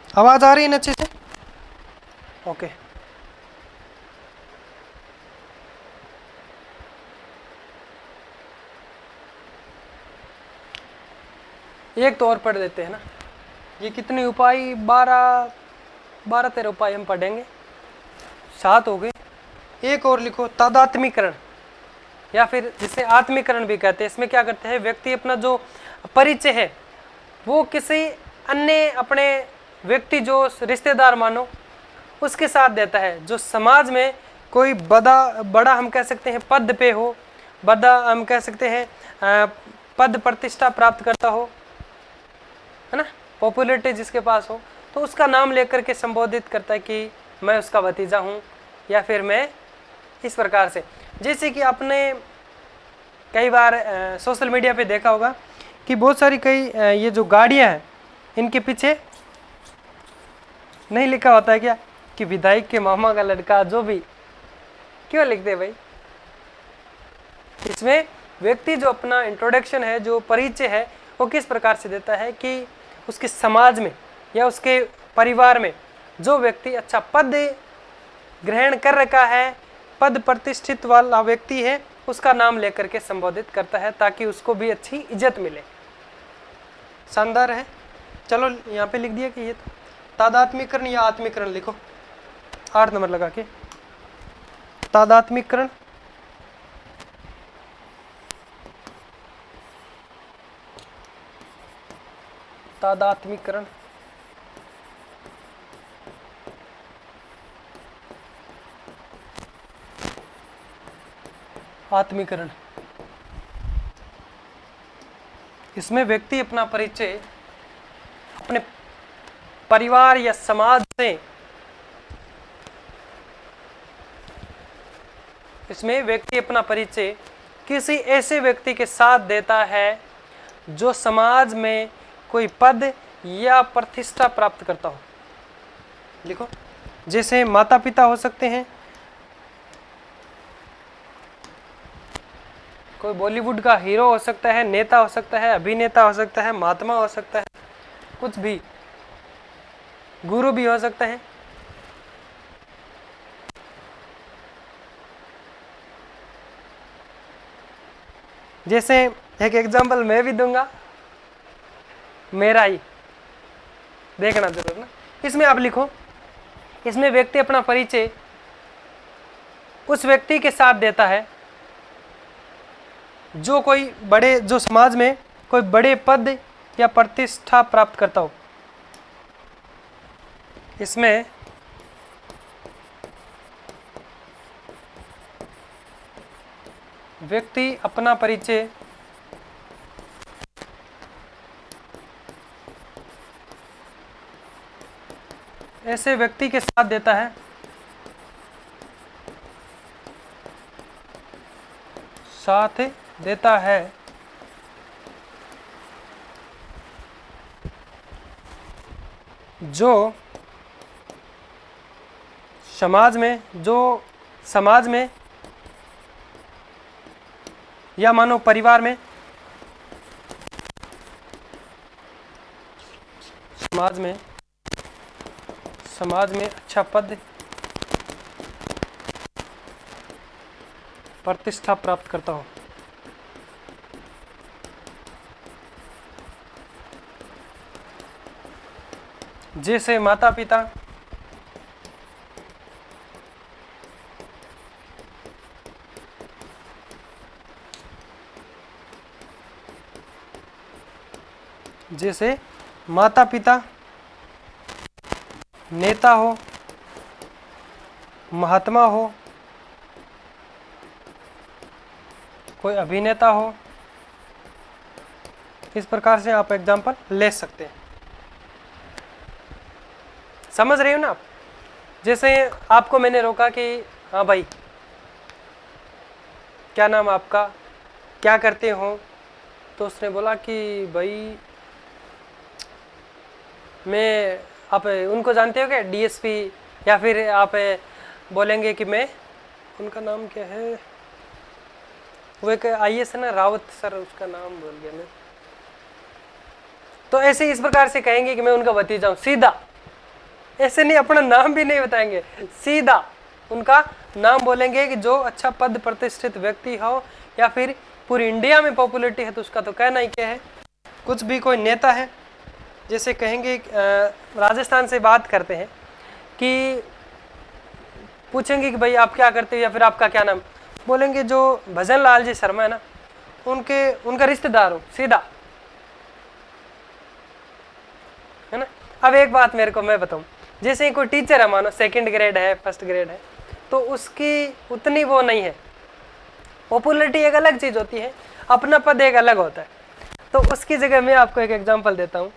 आवाज आ रही है ना अच्छे से? ओके। एक तो और पढ़ देते हैं ना, ये कितने उपाय, 12-13 उपाय हम पढ़ेंगे, 7 हो गए। एक और लिखो, तादात्मीकरण, या फिर जिसे आत्मीकरण भी कहते हैं। इसमें क्या करते हैं, व्यक्ति अपना जो परिचय है वो किसी अन्य अपने व्यक्ति जो रिश्तेदार मानो उसके साथ देता है, जो समाज में कोई बड़ा हम कह सकते हैं पद पे हो, बड़ा हम कह सकते हैं पद प्रतिष्ठा प्राप्त करता हो, है ना, पॉपुलरिटी जिसके पास हो, तो उसका नाम लेकर के संबोधित करता है कि मैं उसका भतीजा हूँ, या फिर मैं इस प्रकार से। जैसे कि आपने कई बार सोशल मीडिया पे देखा होगा कि बहुत सारी ये जो गाड़ियाँ हैं इनके पीछे नहीं लिखा होता है क्या कि विधायक के मामा का लड़का, जो भी, क्यों लिखते हैं भाई? इसमें व्यक्ति जो अपना इंट्रोडक्शन है, जो परिचय है, वो किस प्रकार से देता है कि उसके समाज में या उसके परिवार में जो व्यक्ति अच्छा पद ग्रहण कर रखा है, पद प्रतिष्ठित वाला व्यक्ति है, उसका नाम लेकर के संबोधित करता है ताकि उसको भी अच्छी इज्जत मिले। शानदार है। चलो यहाँ पे लिख दिया कि ये तादात्मीकरण या आत्मीकरण लिखो, 8 नंबर लगा के। तादात्मीकरण, तादात्मीकरण, आत्मीकरण। इसमें व्यक्ति अपना परिचय अपने परिवार या समाज से, इसमें व्यक्ति अपना परिचय किसी ऐसे व्यक्ति के साथ देता है जो समाज में कोई पद या प्रतिष्ठा प्राप्त करता हो। लिखो, जैसे माता पिता हो सकते हैं, कोई बॉलीवुड का हीरो हो सकता है, नेता हो सकता है, अभिनेता हो सकता है, महात्मा हो सकता है, कुछ भी, गुरु भी हो सकता है। जैसे एक एग्जांपल मैं भी दूंगा, मेरा ही, देखना जरूर ना। इसमें आप लिखो, इसमें व्यक्ति अपना परिचय उस व्यक्ति के साथ देता है जो कोई बड़े, जो समाज में कोई बड़े पद या प्रतिष्ठा प्राप्त करता हो। इसमें व्यक्ति अपना परिचय ऐसे व्यक्ति के साथ देता है जो समाज में या मानो परिवार में, समाज में अच्छा पद प्रतिष्ठा प्राप्त करता हो। जैसे माता पिता, नेता हो, महात्मा हो, कोई अभिनेता हो, इस प्रकार से आप एग्जाम्पल ले सकते हैं। समझ रहे हो ना आप? जैसे आपको मैंने रोका कि हाँ भाई, क्या नाम आपका, क्या करते हो? तो उसने बोला कि भाई मैं, आप उनको जानते हो क्या, डीएसपी, या फिर आप बोलेंगे कि मैं, उनका नाम क्या है, वो एक आईएएस है ना, रावत सर, उसका नाम भूल गया मैं। तो ऐसे इस प्रकार से कहेंगे कि मैं उनका भतीजा हूं, सीधा, ऐसे नहीं, अपना नाम भी नहीं बताएंगे, सीधा उनका नाम बोलेंगे कि जो अच्छा पद प्रतिष्ठित व्यक्ति हो, या फिर पूरी इंडिया में पॉपुलरिटी है तो उसका तो कहना ही क्या है। कुछ भी कोई नेता है, जैसे कहेंगे, राजस्थान से बात करते हैं कि पूछेंगे कि भाई आप क्या करते हो या फिर आपका क्या नाम, बोलेंगे जो भजन लाल जी शर्मा है ना, उनका रिश्तेदार हो, सीधा, है ना। अब एक बात मेरे को मैं बताऊं, जैसे कोई टीचर है, मानो 2nd ग्रेड है, 1st ग्रेड है, तो उसकी उतनी वो नहीं है, पॉपुलरिटी एक अलग चीज होती है, अपना पद एक अलग होता है। तो उसकी जगह मैं आपको एक एग्जांपल देता हूं।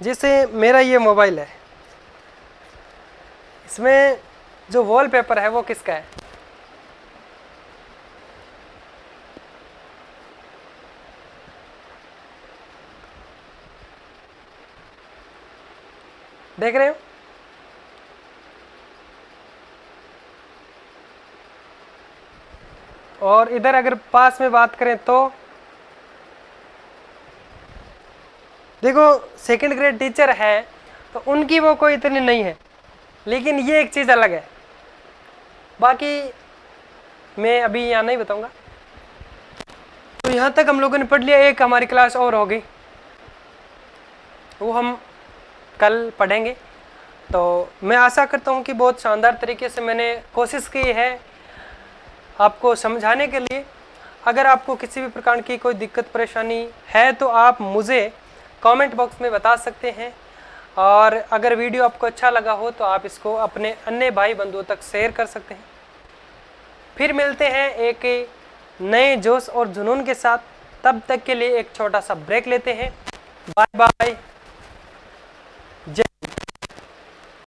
जैसे मेरा ये मोबाइल है, इसमें जो वॉलपेपर है वो किसका है? देख रहे हो? और इधर अगर पास में बात करें तो देखो, 2nd ग्रेड टीचर है तो उनकी वो कोई इतनी नहीं है, लेकिन ये एक चीज़ अलग है, बाकी मैं अभी यहाँ नहीं बताऊंगा। तो यहाँ तक हम लोगों ने पढ़ लिया, एक हमारी क्लास और होगी, वो हम कल पढ़ेंगे। तो मैं आशा करता हूँ कि बहुत शानदार तरीके से मैंने कोशिश की है आपको समझाने के लिए। अगर आपको किसी भी प्रकार की कोई दिक्कत परेशानी है तो आप मुझे कमेंट बॉक्स में बता सकते हैं, और अगर वीडियो आपको अच्छा लगा हो तो आप इसको अपने अन्य भाई बंधुओं तक शेयर कर सकते हैं। फिर मिलते हैं एक नए जोश और जुनून के साथ, तब तक के लिए एक छोटा सा ब्रेक लेते हैं। Bye bye.